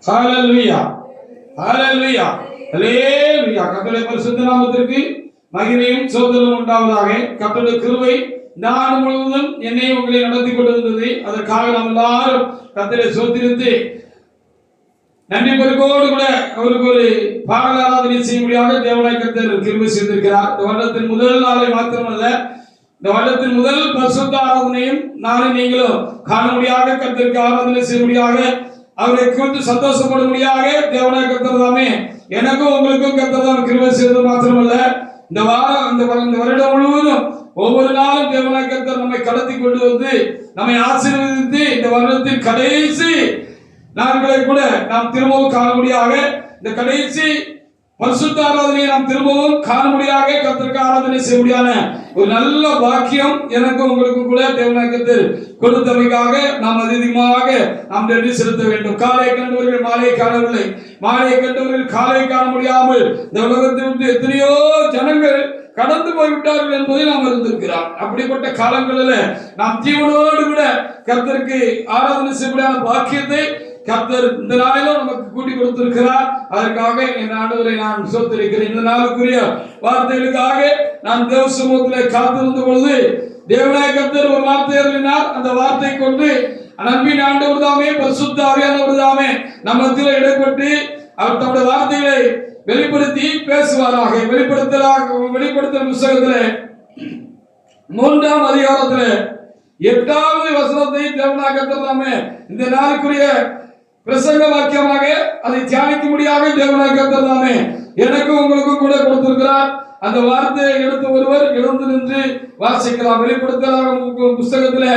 ஹalleluya ஹalleluya ஹalleluya. கர்த்தருடைய பரிசுத்த நாமத்திற்கு மகிமையும் ஸ்தோத்திரமும் உண்டாவதாக. கர்த்தருடைய கிருபை நாடு முழுவதும் என்னை உங்களை நடத்தி கொண்டிருந்தது. அதற்காக நாம் எல்லாரும் கர்த்தரை ஸ்தோத்திரித்து நன்றி பெருக்கோடு கூட அவருக்கு ஒரு பாடல் ஆராதனை செய்யும்படியாக தேவனாய் கர்த்தர் கிருபை செய்திருக்கிறார். இந்த வருடத்தின் முதல் நாளை மாத்திரமல்ல, இந்த வருடத்தின் முதல் பரிசுத்த ஆராதனையும் நானும் நீங்களும் காணும்படியாக கர்த்தருக்கு ஆராதனை செய்யும்படியாக அவரை குறித்து சந்தோஷப்படும்படியாக தேவனாய் கர்த்தர் தாமே எனக்கும் உங்களுக்கும் கர்த்தர் தான் கிருபை செய்தது மாத்திரமல்ல, இந்த வாரம் இந்த வருடம் முழுவதும் ஒவ்வொரு நாளும் தேவனாய் கர்த்தர் நம்மை கடத்தி கொண்டு வந்து நம்மை ஆசீர்வதித்து இந்த வருடத்தின் கடைசி நாட்களை கூட நாம் திரும்பவும் காணும்படியாக, இந்த கடைசி பரிசுத்த ஆராதனையை நாம் திரும்பவும் காணும்படியாக கர்த்தருக்கு ஆராதனை செய்யும்படியான ஒரு நல்ல பாக்கியம் எனக்கும் உங்களுக்கும் கூட தேவனாய் கர்த்தர் கொடுத்தமைக்காக நாம் அதிகமாக நாம் நன்றி செலுத்த வேண்டும். காலை கண்டவர்கள் மாலை காணவில்லை, மாலை கண்டவர்கள் காலை காண முடியாமல் இந்த உலகத்தை விட்டு எத்தனையோ ஜனங்கள் கடந்து போய்விட்டார்கள் என்பதை நாம் அறிந்திருக்கிறோம். அப்படிப்பட்ட காலங்களில் நாம் ஜீவனோடு கூட கர்த்தருக்கு ஆராதனை செய்யப்படியான பாக்கியத்தை கர்த்தர் இந்த நாளிலும் நமக்கு கூட்டி கொடுத்திருக்கிறார். அதற்காக என் ஆண்டவரை நான் ஸ்தோத்திரிக்கிறேன். இந்த நாளுக்குரிய வார்த்தைகளுக்காக நான் தேவ சமூகத்தில் காத்திருந்த பொழுது தேவனாய கர்த்தர் ஒரு வார்த்தை அருளினார். அந்த வார்த்தை கொண்டு அன்பின் ஆண்டவர் தாமே பரிசுத்த ஆவியானவர் தாமே நம்ம மத்தியில் இடைப்பட்டு அவர் தம்முடைய வார்த்தைகளை வெளிப்படுத்தி பேசுவாராக. வெளிப்படுத்தல் புத்தகத்தில் 3ஆம் அதிகாரத்தில் 8வது வசனத்தை தேவனாய கர்த்தர் தாமே இந்த நாளுக்குரிய பிரசங்க வாக்கியமாக அதை தியானிக்க முடியாத தேவனாய கர்த்தர் தாமே எனக்கும் உங்களுக்கும் கூட கொடுத்திருக்கிறார். அந்த வார்த்தையை எடுத்து ஒருவர் எழுந்து நின்று வாசிக்கலாம். வெளிப்படுத்தல் புஸ்தகத்தில்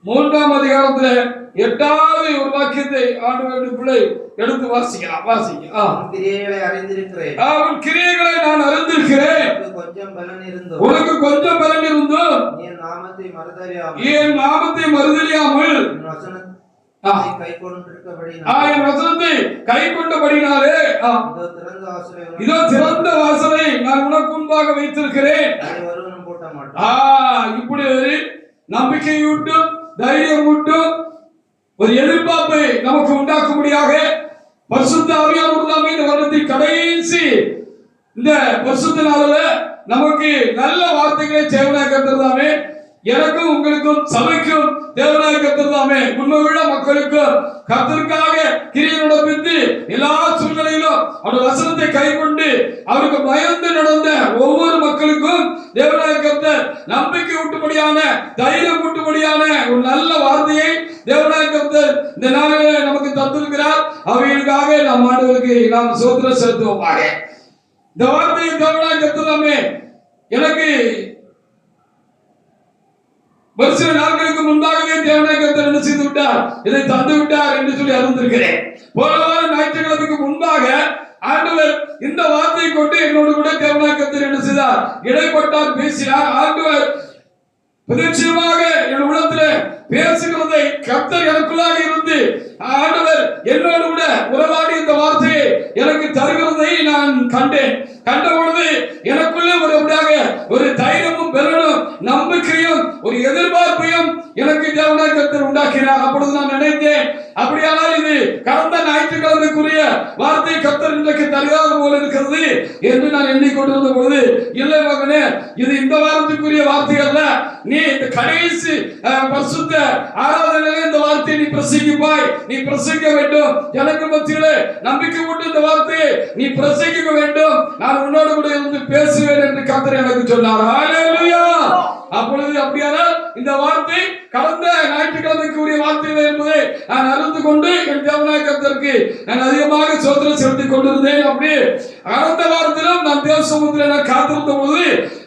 3ஆம் அதிகாரத்தில் 8வது ஒரு வாக்கியத்தை ஆண்டவருக்குள்ளே எடுத்து வாசிக்கலாம். கிரியைகளை அறிந்திருக்கிறேன், அவன் கிரியைகளை நான் அறிந்திருக்கிறேன், உனக்கு கொஞ்சம் பலன் இருந்தும் என் நாமத்தை மறுதலியாமல் என் வசனத்தை கை கொண்டபடினாலே இதோ திறந்த வாசலை நான் உனக்கு முன்பாக வைத்திருக்கிறேன். இப்படி ஒரு நம்பிக்கையூட்டும் தைரியம் ஊட்டும் ஒரு எதிர்பார்ப்பை நமக்கு உண்டாக்கும்படியாக பரிசுத்த ஆவியானவர் இந்த வருடத்தின் கடைசி இந்த பரிசுத்த நாளில் நமக்கு நல்ல வார்த்தைகளை தேவனாய கர்த்தர் தாமே எனக்கும் உங்களுக்கும் சபைக்கும் தேவனாய கர்த்தர் தாமே உண்மையுள்ள மக்களுக்கும் கர்த்தருக்காக கிரியை நடப்பித்து எல்லா சூழ்நிலையிலும் அவருடைய வசனத்தை கை கொண்டு அவருக்கு பயந்து நடந்த ஒவ்வொரு மக்களுக்கும் தேவனாய கர்த்தர் நம்பிக்கை ஊட்டும்படியான தைரியம் ஊட்டும்படியான ஒரு நல்ல வார்த்தையை தேவனாய கர்த்தர் இந்த நாளிலே நமக்கு தந்திருக்கிறார். அவைகளுக்காக நாம் ஆண்டவருக்கு நாம் ஸ்தோத்திரம் செலுத்துவோமாக. இந்த வார்த்தையை தேவனாய கர்த்தர் தாமே எனக்கு ஒரு சில நாட்களுக்கு முன்பாகவே தேவனாய கர்த்தர் என்ன செய்து விட்டார், இதை தந்து விட்டார் என்று சொல்லி அறிந்திருக்கிறேன். போன வாரம் ஞாயிற்றுக்கிழமைக்கு முன்பாக ஆண்டவர் இந்த வார்த்தையை கொண்டு என்னோடு கூட தேவனாய கர்த்தர் என்ன செய்தார், இடைப்பட்டார், பேசினார். ஆண்டவர் நிச்சயமாக என் உள்ளத்தில் பேசுகிறதை கர்த்தர் எனக்குள்ளாக இருந்து ஆண்டவர் என்னோடு கூட உறவாடி இந்த வார்த்தையை எனக்கு தருகிறதை நான் கண்டேன். கண்ட பொழுது எனக்குள்ளே ஒரு தைரியமும் பெறணும் நம்பிக்கையும் ஒரு எதிர்பார்ப்பையும் எனக்கு தேவனாய கர்த்தர் உண்டாக்கினார். அப்பொழுது நான் நினைத்தேன், அப்படியானால் இது கடந்த ஞாயிற்றுக்கிழமைக்குரிய வார்த்தை கர்த்தர் இன்றைக்கு தருகிறார் போல இருக்கிறது என்று நான் எண்ணிக்கொண்டிருந்த பொழுது, இல்லை மகனே, இது இந்த வாரத்துக்குரிய வார்த்தை அல்ல. நீ இந்த கடைசி பரிசுத்த ஆராதனையிலே இந்த வார்த்தையை நீ பிரசங்கிப்பாய், நீ பிரசங்க வேண்டும். எனக்கு மத்தியிலே நம்பிக்கை கொண்டு இந்த வார்த்தையை நீ பிரசங்கிக்க வேண்டும். நான் உன்னோடு கூட இருந்து பேசுவேன் என்று கர்த்தர் எனக்கு சொன்னார். ஹல்லேலூயா. அப்பொழுது அப்படியானால் இந்த வார்த்தை கடந்த ஞாயிற்றுக்கிழமைக்கு உரிய வார்த்தைகள் என்பதை நான் அறிந்து கொண்டு என் தேவனாய கர்த்தருக்கு நான் அதிகமாக ஸ்தோத்திரம் செலுத்திக் கொண்டிருந்தேன். அப்படி கடந்த வாரத்திலும் நான் தேவ சமூகத்தில் நான் காத்திருந்த பொழுது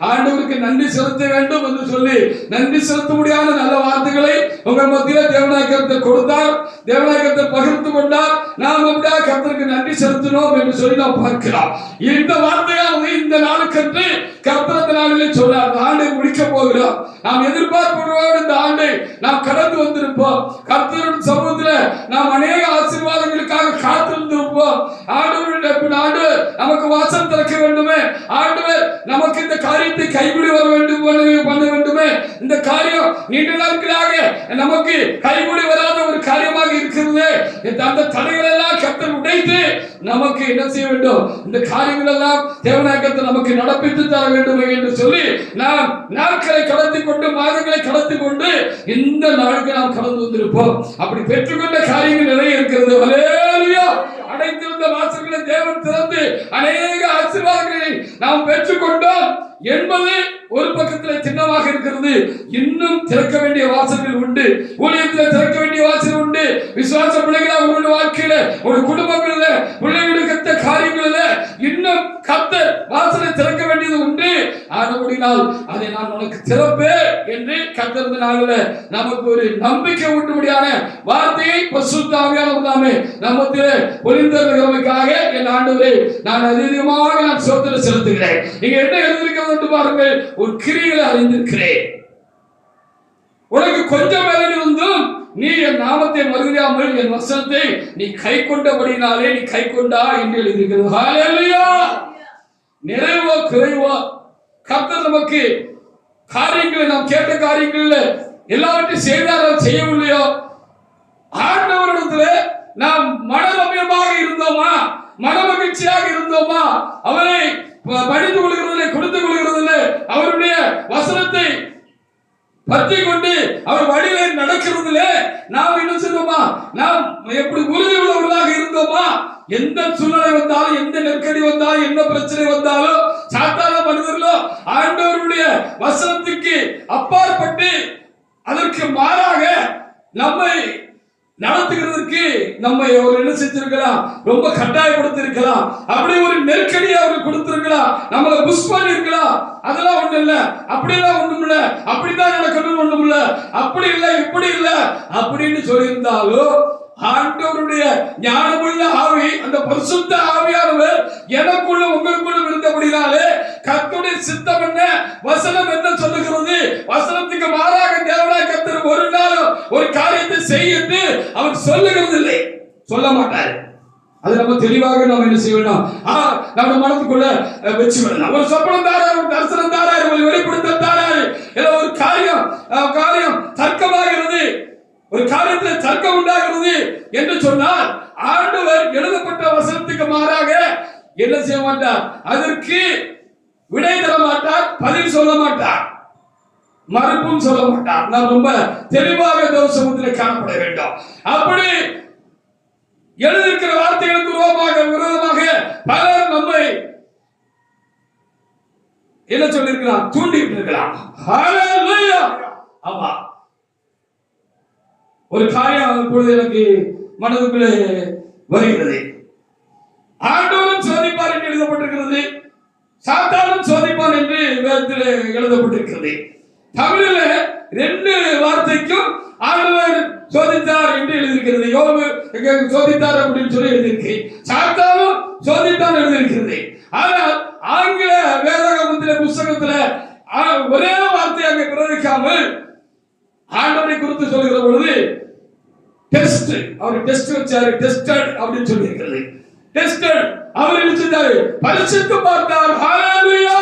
ஆண்டவருக்கு நன்றி செலுத்த வேண்டும் என்று சொல்லி நன்றி செலுத்த முடியாத நல்ல வார்த்தைகளை உங்கள் மத்தியில் தேவனாய கர்த்தர் கொடுத்தார், தேவனாய கர்த்தர் பகிர்ந்து கொண்டார். நாம் அப்படியே கர்த்தருக்கு நன்றி செலுத்தினோம் என்று சொல்லி நாம் பார்க்கிறோம். இந்த வார்த்தையானது இந்த நாளுக்கென்று கர்த்தர் இந்த நாளிலே சொன்னார். ஆண்டை முடிக்க போகிறோம். நாம் எதிர்பார்ப்போடு இந்த ஆண்டை நாம் கடந்து வந்திருப்போம். கர்த்தரின் சமூகத்தில் நாம் அநேக ஆசீர்வாதங்களுக்காக காத்திருந்திருப்போம். ஆண்டவர் நமக்கு வாசல் திறக்க வேண்டுமே, ஆண்டவர் நமக்கு இந்த காரியத்தை கைவிடி வர வேண்டும் பண்ண வேண்டுமே. இந்த காரியம் நீண்ட நாட்களாக நமக்கு கைவிடி வராத ஒரு காரியமாக இருக்கிறது. அந்த அந்த தடைகள் எல்லாம் கர்த்தர் உடைத்து நமக்கு என்ன செய்ய வேண்டும், இந்த காரியங்கள் எல்லாம் தேவனாகிய கர்த்தர் நமக்கு நடப்பித்து தர வேண்டும் என்று சொல்லி நாம் நாட்களை கடத்தி கொண்டு மாதங்களை கடத்தி கொண்டு இந்த நாளுக்கு நாம் கடந்து வந்திருப்போம். அப்படி பெற்றுக்கொண்ட காரியங்கள் நிறைய இருக்கிறது. ஹல்லேலூயா. அடைத்திருந்த வாசல்களை தேவன் திறந்து அநேக ஆசீர்வாதங்களை நாம் பெற்றுக்கொண்டோம் என்பது ஒரு பக்கத்தில் சின்னமாக இருக்கிறது. இன்னும் திறக்க வேண்டிய வாசல்கள் உண்டு. ஊழியத்தில் திறக்க வேண்டிய வாசல் உண்டு. விசுவாச பிள்ளைகளா உங்களுடைய வாழ்க்கையில, ஒரு குடும்பங்களில, பிள்ளைகளுக்கு காரியங்களில இன்னும் கர்த்தர் வாசலை திறக்க வேண்டியது உண்டு. ஆனபடினால் அதை நான் உனக்கு திறப்பேன் என்று கர்த்தர் இந்த நாளில் நமக்கு ஒரு நம்பிக்கை ஊட்டும்படியான வார்த்தையை பரிசுத்த ஆவியானவர் தாமே நம்மத்திலே ஒளிந்திருக்கிறவர்களுக்காக என் ஆண்டவரே நான் அதிகமாக நான் ஸ்தோத்திரம் செலுத்துகிறேன். நீங்க என்ன எழுதியிருக்கிறது என்று பாருங்கள். உன் கிரியைகளை அறிந்திருக்கிறேன். உனக்கு கொஞ்சம் வேலை இருந்தும் நீ என் நாமத்தை மறுதலியாமல் என் வசனத்தை நீ கை கொண்டபடினாலே நீ கை கொண்டா என்று எழுதியிருக்கிறது. ஹல்லேலூயா. நிறைவோ குறைவோ கர்த்தர் நமக்கு காரியங்களை, நாம் கேட்ட காரியங்கள்ல எல்லாவற்றையும் செய்தாரோ செய்யவில்லையோ, ஆண்டவரிடத்துல நாம் மனரம்யமாக இருந்தோமா, மன மகிழ்ச்சியாக இருந்தோமா, அவரை படித்துக் கொள்கிறதில்லை, கொடுத்துக் கொள்கிறதில்லை, அவருடைய வசனத்தை பற்றி கொண்டு அவர் வழியில நடக்கிறதில்லை, நாம் என்ன செய்தோமா, நாம் எப்படி உறுதி உள்ளவர்களாக இருந்தோமா, எந்த சூழ்நிலை வந்தாலும், எந்த நெருக்கடி வந்தாலும், என்ன பிரச்சனை வந்தாலும், சாத்தான மனிதர்களோ ஆண்டவருடைய வசனத்துக்கு அப்பாற்பட்டு அதற்கு மாறாக நம்மை நடத்துகிறதுக்கு நம்மை அவர் என்ன செஞ்சிருக்கலாம், ரொம்ப கட்டாயப்படுத்திருக்கலாம். அப்படி ஒரு நெருக்கடியை அவர் கொடுத்திருக்கலாம், நம்மளை புஷ் பண்ணிருக்கலாம். அதெல்லாம் ஒண்ணு இல்ல, அப்படியெல்லாம் ஒண்ணும் இல்ல, அப்படித்தான் நடக்கணும் ஒண்ணும் இல்ல, அப்படி இல்ல இப்படி இல்ல அப்படின்னு சொல்லியிருந்தாலும் ஆண்டவருடைய ஞானமுள்ள ஆவி, அந்த பரிசுத்த ஆவியானவர் எனக்குள்ள உங்களுக்குள்ள இருந்தபடினாலே கர்த்தருடைய சித்தம் என்ன, வசனம் என்ன சொல்லுகிறது, வசனத்துக்கு மாறாக தேவனாகிய கர்த்தர் ஒரு நாளும் ஒரு காரியத்தை செய்யிட்டு அவர் சொல்லுகிறது இல்லை, சொல்ல மாட்டார். அது நம்ம தெளிவாக நாம் என்ன செய்யணும், நம்ம மனதுக்குள்ள வச்சு விடணும். ஒரு சொப்பனம் தாராரு, ஒரு தரிசனம் தாராரு, ஒரு வெளிப்படுத்த தாராரு, ஏதோ ஒரு காரியம் தர்க்கமாகிறது, ஒரு காரியத்தில் தர்க்கம் உண்டாகிறது என்று சொன்னால் ஆண்டவர் எழுதப்பட்ட வசனத்துக்கு மாறாக என்ன செய்ய மாட்டார், அதற்கு விடை தர மாட்டார், பதில் சொல்ல மாட்டார், மறுப்பும் சொல்ல மாட்டார். நாம் ரொம்ப தெளிவாக தேவசமூகத்தில் காணப்பட வேண்டும். அப்படி எழுதியிருக்கிற வார்த்தைகளுக்கு விரோதமாக பலர் நம்மை என்ன சொல்லியிருக்கிறார், தூண்டி விட்டிருக்கலாம். ஹல்லேலூயா. ஆமா, ஒரு காரியம் இப்பொழுது எனக்கு மனதுக்குள்ளே வருகிறது. ஆண்டவரும் சோதிப்பார் என்று எழுதப்பட்டிருக்கிறது, சாத்தானும் சோதிப்பான் என்று வேதத்தில் எழுதப்பட்டிருக்கிறது. தமிழில் ரெண்டு வார்த்தைக்கும் ஆண்டவர் சோதித்தார் என்று எழுதியிருக்கிறது. யோபு சோதித்தார் அப்படின்னு சொல்லி எழுதியிருக்கு, சாத்தானும் சோதித்தான் எழுதியிருக்கிறது. ஆனால் ஆங்கில வேதாகமத்திலே புஸ்தகத்தில் ஒரே வார்த்தையாக பிரதிக்காமல் ஆண்டவரை குறித்து சொல்லுகிற பொழுது டெஸ்ட், அவர் டெஸ்ட் வச்சாரு, டெஸ்டட் அப்படின்னு சொல்லி இருக்கிறது. டெஸ்டட், அவர் எழுதிட்டாரு, பரிசுத்து பார்த்தார். ஹல்லேலூயா.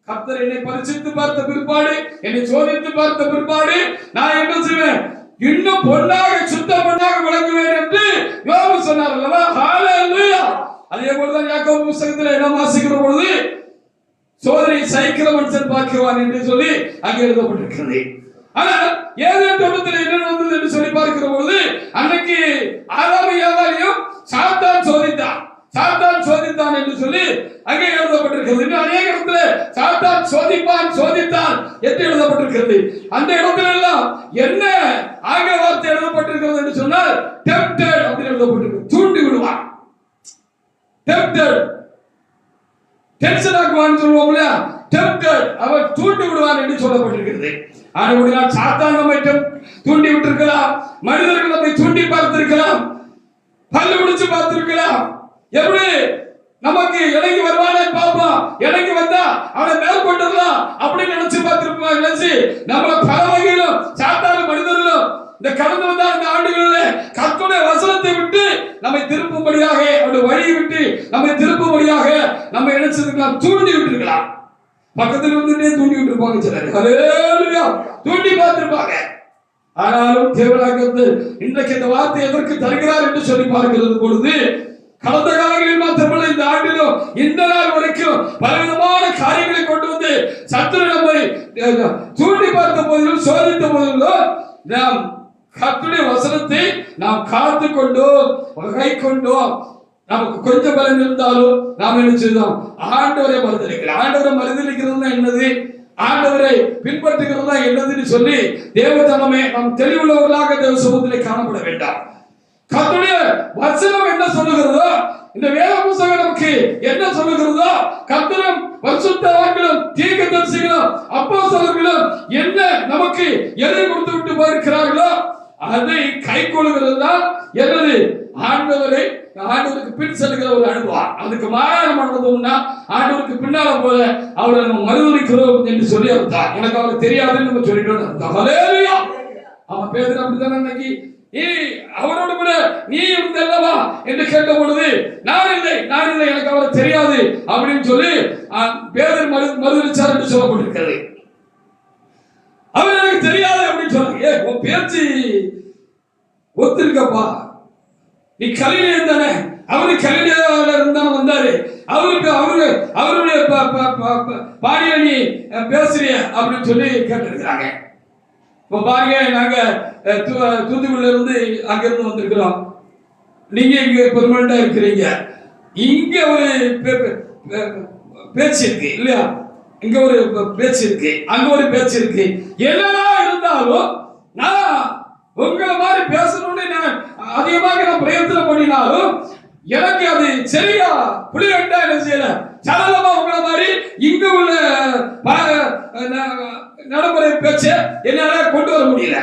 கர்த்தர் என்னை பரிசுத்து பார்த்த பிற்பாடு, என்னை சோதித்து பார்த்த பிற்பாடு நான் என்ன செய்வேன், இன்னும் பொன்னாக சுத்த பொன்னாக விளங்குவேன் என்று யோபு சொன்னார் அல்லவா. ஹல்லேலூயா. அதே போலதான் யாக்கோபு புத்தகத்தில் என்ன வாசிக்கிற பொழுது சோதனை சகிக்கிற மனுஷன் பாக்கியவான் என்று சொல்லி அங்கே எழுதப்பட்டிருக்கிறது. ஆனால் ஏதேன் தோட்டத்தில் என்ன நடந்தது என்று சொல்லி பார்க்கிற பொழுது அன்னைக்கு ஆதாமும் ஏவாளையும் சாத்தான் சோதித்தான் என்று சொல்லி அங்கே எழுதப்பட்டிருக்கிறது. இன்னும் அநேக இடத்துல சாத்தான் சோதித்தான் என்று எழுதப்பட்டிருக்கிறது. அந்த இடத்துல எல்லாம் என்ன ஆங்கில வார்த்தை எழுதப்பட்டிருக்கிறது என்று சொன்னால் டெம்ப்டட் அப்படின்னு எழுதப்பட்டிருக்கு, தூண்டி விடுவான். டெம்ப்டட், டென்ஷன் ஆக்குவான்னு சொல்லுவோம் இல்லையா, டெம்ப்டட், அவர் தூண்டி விடுவான் என்று சொல்லப்பட்டிருக்கிறது. ஆனால் சாத்தான் நம்மை தூண்டி விட்டிருக்கலாம், மனிதர்கள் நம்மை தூண்டி பார்த்திருக்கலாம், பல்லு முடிச்சு பார்த்திருக்கலாம். எப்படி நமக்கு இறங்கி வருவானே பாப்போம், இறங்கி வந்தா அவனை மேல் கொண்டுடலாம் அப்படின்னு நினைச்சு பார்த்திருப்போம். நினைச்சு நம்மள பல வகையிலும் சாத்தான மனிதர்களும் இந்த கடந்து வந்த அந்த ஆண்டுகளில் கர்த்தருடைய வசனத்தை விட்டு நம்மை திருப்பும்படியாக, அவருடைய வழியை விட்டு நம்மை திருப்பும்படியாக நம்ம நினைச்சிருக்கலாம், தூண்டி விட்டுருக்கலாம். பக்கத்தில் இருந்துட்டே தூண்டி விட்டுருப்பாங்க சிலர். ஹல்லேலூயா. தூண்டி பார்த்திருப்பாங்க. ஆனாலும் தேவனாக இன்றைக்கு இந்த வார்த்தை எதற்கு தருகிறார் என்று சொல்லி பார்க்கிறது பொழுது, கடந்த காலங்களில் மாத்திரமல்ல இந்த ஆண்டிலும் இந்த நாள் வரைக்கும் பலவிதமான காரியங்களை கொண்டு வந்து சத்துரு நம்மை தூண்டி பார்த்த போதிலும் சோதித்த போதிலும் நாம் கர்த்தருடைய வசனத்தை நாம் காத்து கொண்டோம், கை கொண்டோம். நமக்கு கொஞ்சம் பலன் இருந்தாலும் நாம் என்ன செய்தோம்? ஆண்டவரை மறுதலிக்கிறோம். ஆண்டவரை மறுதலிக்கிறதுனா என்னது, ஆண்டவரை பின்பற்றுகிறதா என்னதுன்னு சொல்லி தேவதனமே நாம் தெளிவுள்ளவர்களாக தேவ சமூகத்திலே காணப்பட வேண்டாம். கர்த்தருடைய வசனம் என்ன சொல்லுகிறதோ, இந்த வேத புத்தகம் நமக்கு என்ன சொல்லுகிறதோ, கர்த்தரும் பரிசுத்தவான்களும் தீர்க்கதரிசிகளும் அப்போஸ்தலர்களும் என்ன நமக்கு எதை கொடுத்து விட்டு போயிருக்கிறார்களோ அதை கை கொள்ளுகிறது தான் என்னது? ஆண்டவருக்கு பின் செல்கிற ஒரு அனுபவம். அதுக்கு மாறான நடந்தோம்னா ஆண்டவருக்கு பின்னால போல அவரை நம்ம மறுதலிக்கிறோம் என்று சொல்லி அர்த்தம். எனக்கு அவருக்கு தெரியாதுன்னு நம்ம சொல்லிட்டோம் அர்த்தம். ஹல்லேலூயா. அவன் பேதுரு அப்படித்தானே இன்னைக்கு அவரோடு கூட நீ இருந்தல்லவா என்று கேட்ட பொழுது நான் இல்லை எனக்கு அவரை தெரியாது அப்படின்னு சொல்லி பேதுரு மறுதலிச்சார் என்று சொல்லப்பட்டிருக்கிறது. அவர் எனக்கு தெரியாது அப்படின்னு சொன்னாங்க. உன் பேச்சு ஒத்திருக்கப்பா, நீ கலிலேயன் தானே, அவரு கலிலேயால இருந்தா வந்தாரு, அவருடைய பாடிய நீ பேசுறிய அப்படின்னு சொல்லி கேட்டிருக்கிறாங்க. இப்ப பாருங்க, நாங்க தூத்துக்குடியில இருந்து அங்கிருந்து வந்திருக்கிறோம். நீங்க இங்க பெர்மனண்டா இருக்கிறீங்க. இங்க ஒரு பேச்சு இருக்கு இல்லையா? இங்க ஒரு பேச்சு இருக்கு, அங்க ஒரு பேச்சு இருக்கு. என்னதான் இருந்தாலும் நான் உங்களை மாதிரி பேசணும்னு நான் அதிகமாக நான் பிரயத்தனம் பண்ணினாலும் எனக்கு அது சரியா புலிகண்டா என்ன செய்யல. சரளமா உங்களை மாதிரி இங்க உள்ள நடைமுறை பேச்ச என்னால கொண்டு வர முடியல.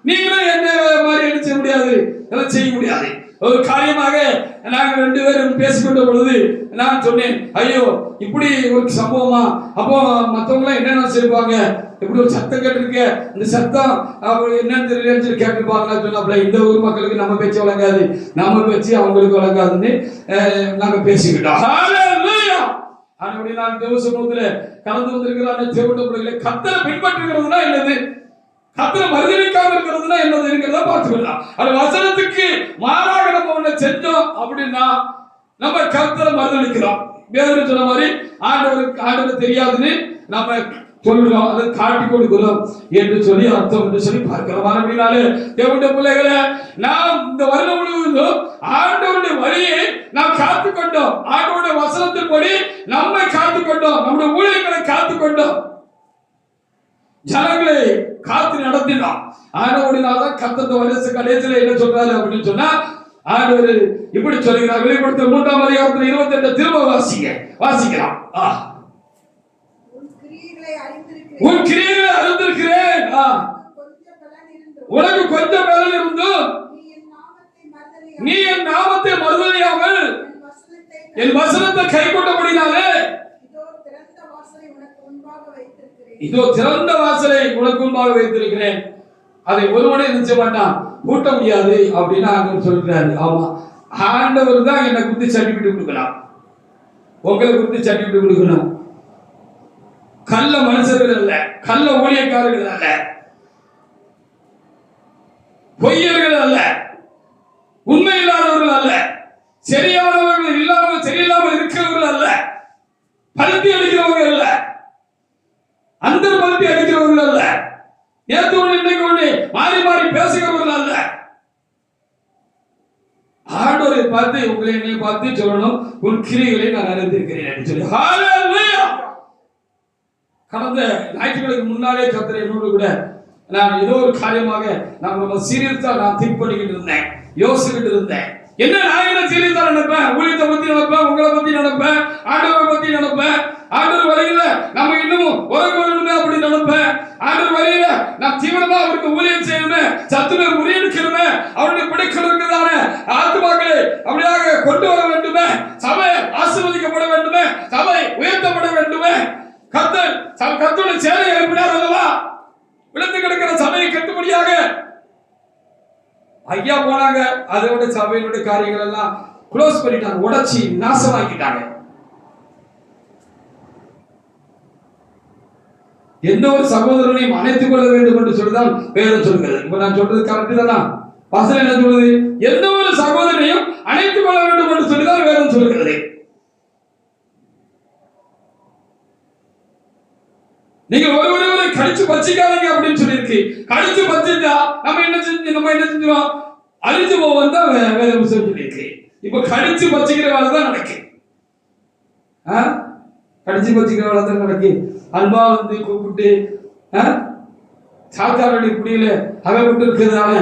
நீங்களும் என்ன மாதிரி என்ன செய்ய முடியாது, எல்லாம் செய்ய முடியாது. ஒரு காரியமாக நாங்கள் 2 பேரும் பேசிக்கொண்ட பொழுது நான் சொன்னேன், ஐயோ இப்படி ஒரு சம்பவமா, அப்போ மற்றவங்க என்னென்ன செய்வாங்க, இப்படி ஒரு சத்தம் கேட்டிருக்க, இந்த சத்தம் என்னன்னு தெரியல கேட்டுருப்பாங்க சொன்னாப்ல. இந்த ஊர் மக்களுக்கு நம்ம பேச்சு வழங்காது, நம்ம பேச்சு அவங்களுக்கு வழங்காதுன்னு நாங்க பேசிக்கிட்டோம். அப்படி நான் தேவ சமூகத்துல கலந்து வந்திருக்கிற தேவனுடைய பிள்ளைகளை கர்த்தரை பின்பற்றுகிறதுனா என்னது, கர்த்தரை மறுதலிக்காம இருக்கிறதுனா என்னது இருக்கிறதா பார்த்துக்கலாம். அது வசனத்துக்கு மாறாக நம்ம ஒண்ணு செஞ்சோம் அப்படின்னா நம்ம கர்த்தரை மறுதலிக்கிறோம். பேதுரு சொன்ன மாதிரி ஆண்டவருக்கு தெரியாதுன்னு நம்ம சொல்றோம், அதை காட்டி கொடுக்கிறோம் என்று சொல்லி அர்த்தம் என்று சொல்லி பார்க்கிறோம். அப்படின்னாலே தேவனுடைய பிள்ளைகளை நாம் இந்த வருடம் முழுவதும் ஆண்டவருடைய வழியை நாம் காத்துக்கொண்டோம், ஆண்டவருடைய வசனத்தின்படி நம்மை காத்துக்கொண்டோம், நம்முடைய ஊழியர்களை காத்துக்கொண்டோம், ஜனங்களை காத்து நடத்தினோம். ஆண்டவருடையதான் கர்த்தர் வருஷ கடைசியில என்ன சொல்றாரு அப்படின்னு சொன்னா, ஆண்டவர் இப்படி சொல்கிறார். வெளிப்படுத்தல் 3ஆம் அதிகாரத்தில் 28 திரும்ப வாசிக்கலாம். உன் கிரியைகளை அறிந்திருக்கிறேன், உனக்கு கொஞ்சம் பலன் இருந்தும் நீ என் நாமத்தை மறுதலியாமல் என் வசனத்தை கை கொண்டபடினாலே இதோ திறந்த வாசலை உனக்கு முன்பாக வைத்திருக்கிறேன், அதை ஒருவனே நினைச்ச மாட்டான், கூட்ட முடியாது அப்படின்னு ஆண்டவர் சொல்றாரு. ஆமா, ஆண்டவர் தான் என்னை குறித்து சர்டிபிகேட் கொடுக்கலாம், உங்களை குறித்து சர்டிபிகேட் கொடுக்கணும். கள்ள மனுஷர்கள் அல்ல, கள்ள ஊழியக்காரர்கள் அல்ல, பொய்யர்கள் அல்ல, உண்மை இல்லாதவர்கள் அல்ல, சரியானவர்கள் இல்லாமல் சரியில்லாமல் இருக்கிறவர்கள் அல்ல, பல்ட்டி அடிக்கிறவர்கள் அல்ல, அந்த பல்ட்டி அடிக்கிறவர்கள் அல்ல, நேற்று ஒன்று இன்னைக்கு ஒன்று மாறி மாறி பேசுகிறவர்கள் அல்ல. ஆண்டவரை பார்த்து உங்களை என்னை பார்த்து சொல்லணும், உன் கிரியைகளை நான் அறிந்திருக்கிறேன் என்று சொல்லி. ஹல்லேலூயா. கடந்த ஞாயிற்றுக்கிழமைக்கு முன்னாலே கர்த்தர் என்னோடு கூட நான் ஏதோ ஒரு காரியமாக நான் ரொம்ப சீரியஸா நான் திங்க் பண்ணிக்கிட்டு இருந்தேன், யோசிச்சுக்கிட்டு இருந்தேன். நான் என்ன சீரியஸா நினைப்பேன், ஊழியத்தை பத்தி நினைப்பேன், உங்களை பத்தி நினைப்பேன், ஆண்டவரை பத்தி நினைப்பேன், ஆண்டவர் வழியில நம்ம இன்னமும் உறங்கணுமே அப்படி நினைப்பேன், ஆண்டவர் வழியில நாம் தீவிரமா அவருக்கு ஊழியம் செய்யணுமே, சத்துரை முறியடிக்கணுமே, அவருடைய பிடிக்கிறதுக்குதான ஆத்துமாக்களை அப்படியாக கொண்டு வர வேண்டுமே, சபை ஆசீர்வதிக்கப்பட வேண்டுமே, சபை உயர்த்தப்பட வேண்டுமே. கர்த்தருடைய சேலை எழுப்பினார் அல்லவா, விழுந்து கிடக்கிற சபையை கட்டுப்படியாக ஐயா போனாங்க. அதோட சபையினுடைய காரியங்கள் எல்லாம் க்ளோஸ் பண்ணிட்டாங்க, உடைச்சி நாசமாக்கிட்டாங்க. எந்த ஒரு சகோதரனையும் அணைத்துக் கொள்ள வேண்டும் என்று சொல்லிதான் வேதம் சொல்கிறது. இப்ப நான் சொல்றது கரெக்ட் தானா? வசனம் என்ன சொல்றது? எந்த ஒரு சகோதரனையும் அணைத்துக் கொள்ள வேண்டும் என்று சொல்லிதான் வேதம் சொல்கிறது. நீங்க ஒருவரை கடிச்சு பச்சிக்காதீங்க அப்படின்னு சொல்லியிருக்கு. கடிச்சு பச்சிட்டா நம்ம என்ன செஞ்சோம்? அழிஞ்சு போவோம் தான் வேதம் சொல்லியிருக்கு. இப்ப கடிச்சு பச்சிக்கிற வேலை தான் நடக்கு. கடிச்சு பச்சிக்கிற வேலை தான் நடக்கு. அன்பா வந்து கூப்பிட்டு சாத்தாருடைய குடியில அகப்பட்டு இருக்கிறதால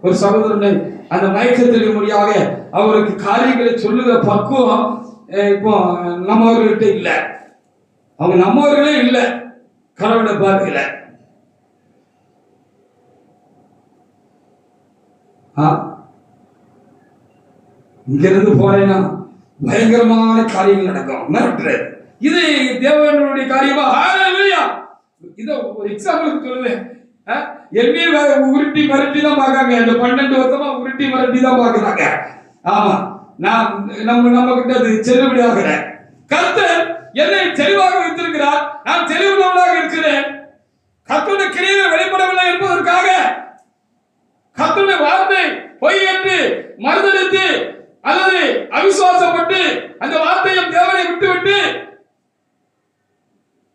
ஒரு சகோதரனை அந்த மயக்கத்தின் மொழியாக அவருக்கு காரியங்களை சொல்லுகிற பக்குவம் இப்போ நம்மவர்கள்ட்ட இல்லை. அவங்க நம்மவர்களே இல்லை, கடவுளை பார்க்கல. இங்க இருந்து போறேன்னா பயங்கரமான காரியங்கள் நடக்கும், மிரட்டுற. இது தேவனுடைய காரியமா? இத ஒரு எக்ஸாம்பிளுக்கு சொல்லுவேன். என்னையும் உருட்டி மிரட்டி தான் பார்க்காங்க. இந்த 12 வருஷமா உருட்டி மிரட்டி தான் பார்க்கிறாங்க. ஆமா, நம்ம கிட்ட அது செல்லுபடி ஆகல. கர்த்தர் என்னை தெளிவாக வைத்திருக்கிறார். நான் தெளிவுள்ளவனாக இருக்கிறேன். கர்த்தருடைய கிரியைகள் வெளிப்படவில்லை என்பதற்காக கர்த்தருடைய வார்த்தை பொய் என்று மறுதலித்து அல்லது அவிசுவாசப்பட்டு அந்த வார்த்தையை தேவனை விட்டுவிட்டு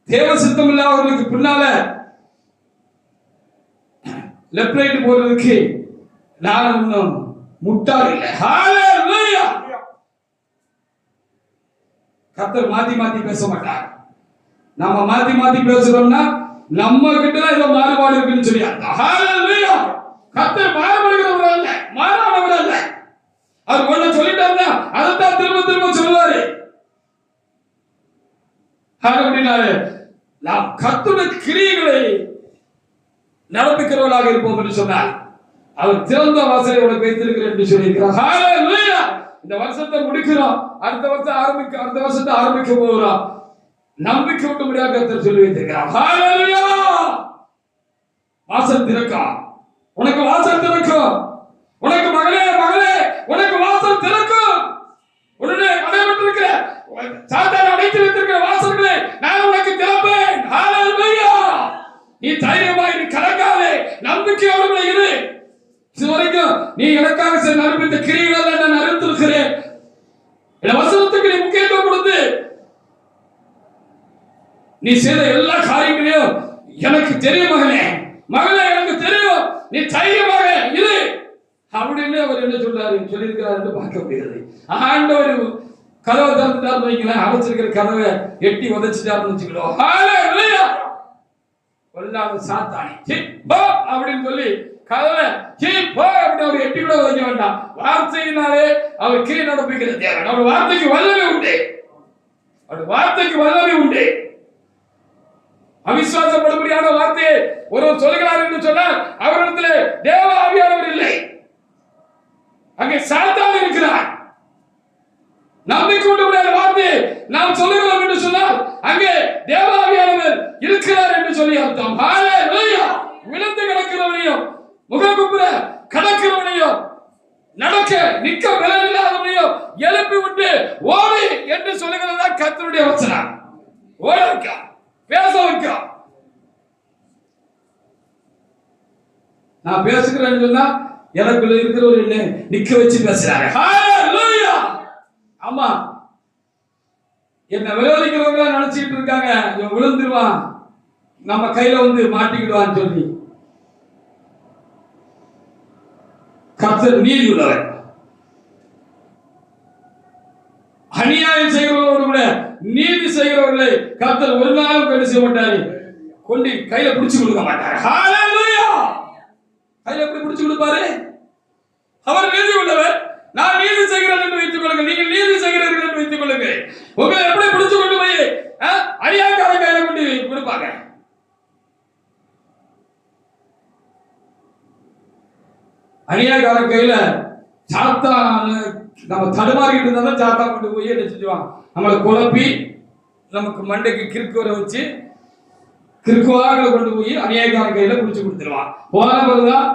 தேவ சித்தம் இல்லாதவர்களுக்கு பின்னால லெப்ட் ரைட் போறதுக்கு நான் இன்னும் முட்டாள் இல்லை. ஹalleluya! கர்த்தர் மாத்தி மாத்தி பேச மாட்டார். நாம மாத்தி மாத்தி பேசுறோம்னா நம்ம கிட்ட ஏதோ மாறுபாடு இருக்குன்னு சொல்லி அர்த்தம். ஹalleluya! கர்த்தர் மாறுபடுகிறவர் அல்ல, மாறானவர் அல்ல. அவர் ஒண்ணு சொல்லிட்டாருன்னா அதைத்தான் திரும்ப திரும்ப சொல்லுவாரு. அப்படின்னாரு நாம் கர்த்தருடைய கிரியைகளை நடப்பிக்கிறவர்களாக இருப்போம் என்று சொன்னார். அவர் திறந்த வாசலை உனக்கு வைத்திருக்கிறேன் என்று சொல்லியிருக்கிறார். ஹalleluya! இந்த வருஷத்தை முடிக்கிறோம், அடுத்த வருஷத்தை ஆரம்பிக்க போகிறோம். நம்பிக்கை விட்டு முடியாத கர்த்தர் சொல்லி வைத்திருக்கிறார். ஹalleluya! வாசல் திறக்கும், உனக்கு வாசல் திறக்கும். உனக்கு மகளே உனக்கு வாசல் திறக்கும். உடனே அடைபட்டிருக்கிற சாத்தான் அடைத்து வைத்திருக்கிற வாசல்களை நான் உனக்கு திறப்பேன். ஹalleluya! நீ தைரியமாய் நீ கலங்காதே, நம்பிக்கையோடு இரு. இதுவரைக்கும் நீ எனக்காக நடப்பித்த கிரியைகளை நான் அறிந்திருக்கிறேன். இந்த வசனத்துக்கு நீ முக்கியத்துவம் கொடுத்து நீ செய்த எல்லா காரியங்களையும் எனக்கு தெரியும் மகளே எனக்கு தெரியும், நீ தைரியமாக இரு அப்படின்னு அவர் என்ன சொல்லியிருக்கிறார் என்று பார்க்க முடியாது. ஆண்டவர் கதவை திறந்துட்டார் வைங்களேன், அடைச்சிருக்கிற கதவை எட்டி உதைச்சிட்டாருன்னு வச்சுக்கிறோம். ஹalleluya! கொல்லாத சாத்தானே அப்படின்னு சொல்லி கதவை அப்படின்னு அவர் எட்டி கூட உதைக்க வேண்டாம். வார்த்தையினாலே அவர் கிரியை நடப்பிக்கிற தேவன். அவர் வார்த்தைக்கு வல்லமை உண்டு, அவர் வார்த்தைக்கு வல்லமை உண்டு. அவிசுவாசப்படும்படியான வார்த்தையை ஒருவர் சொல்கிறார் என்று சொன்னால் அவரிடத்தில் தேவ ஆவியானவர் இல்லை, அங்கே சாத்தான் இருக்கிறார். நம்பிக்கை கொண்டு முடியாத வார்த்தையை நாம் சொல்லுகிறோம் என்று சொன்னால் அங்கே தேவ ஆவியானவர் இருக்கிறார் என்று சொல்லி அர்த்தம். ஹalleluya! விழுந்து கிடக்கிறவனையும் முகங்குப்புற கடக்கிறவனையும் நடக்க நிற்க பலன் இல்லாதவனையும் எழுப்பி விட்டு ஓடு என்று சொல்லுகிறதா கர்த்தருடைய வசனம். ஓட வைக்க, பேச வைக்க. நான் பேசுகிறேன்னு சொன்னா எனக்குள்ள இருக்கிறவர் என்ன நிக்க வச்சு பேசுறாங்க. ஹalleluya! ஆமா, என்ன விரோதிக்கிறவங்க நினைச்சிட்டு இருக்காங்க இவன் விழுந்துருவான், நம்ம கையில வந்து மாட்டிக்கிடுவான்னு சொல்லி. கர்த்தர் நீதி உள்ளவர். அநியாயம் செய்கிறவர்களோடு கூட நீதி செய்கிறவர்களை கர்த்தர் ஒரு நாளும் கைது செய்ய மாட்டாரு, கொண்டு கையில பிடிச்சு கொடுக்க மாட்டாரு. ஹalleluya! கையில எப்படி பிடிச்சு கொடுப்பாரு? அவர் நீதி உள்ளவர். நான் நீதி செய்கிறேன் என்று வைத்துக் கொள்ளுங்கள், நீங்கள் நீதி செய்கிறீர்கள் என்று வைத்துக் கொள்ளுங்கள். உங்களை எப்படி பிடிச்சு கொண்டு போய் அநியாயக்கார கையில கொண்டு கொடுப்பாங்க. அநியாயக்கார கையில சாத்தான் நம்ம தடுமாறிட்டு இருந்தாலும் சாத்தான் கொண்டு போய் என்ன செஞ்சுவான், நம்மளை குழப்பி நமக்கு மண்டைக்கு கிறுக்கு வர வச்சு கிறுக்குவாக கொண்டு போய் அநியாயக்கார கையில பிடிச்சு கொடுத்துருவான். போன பிறகுதான்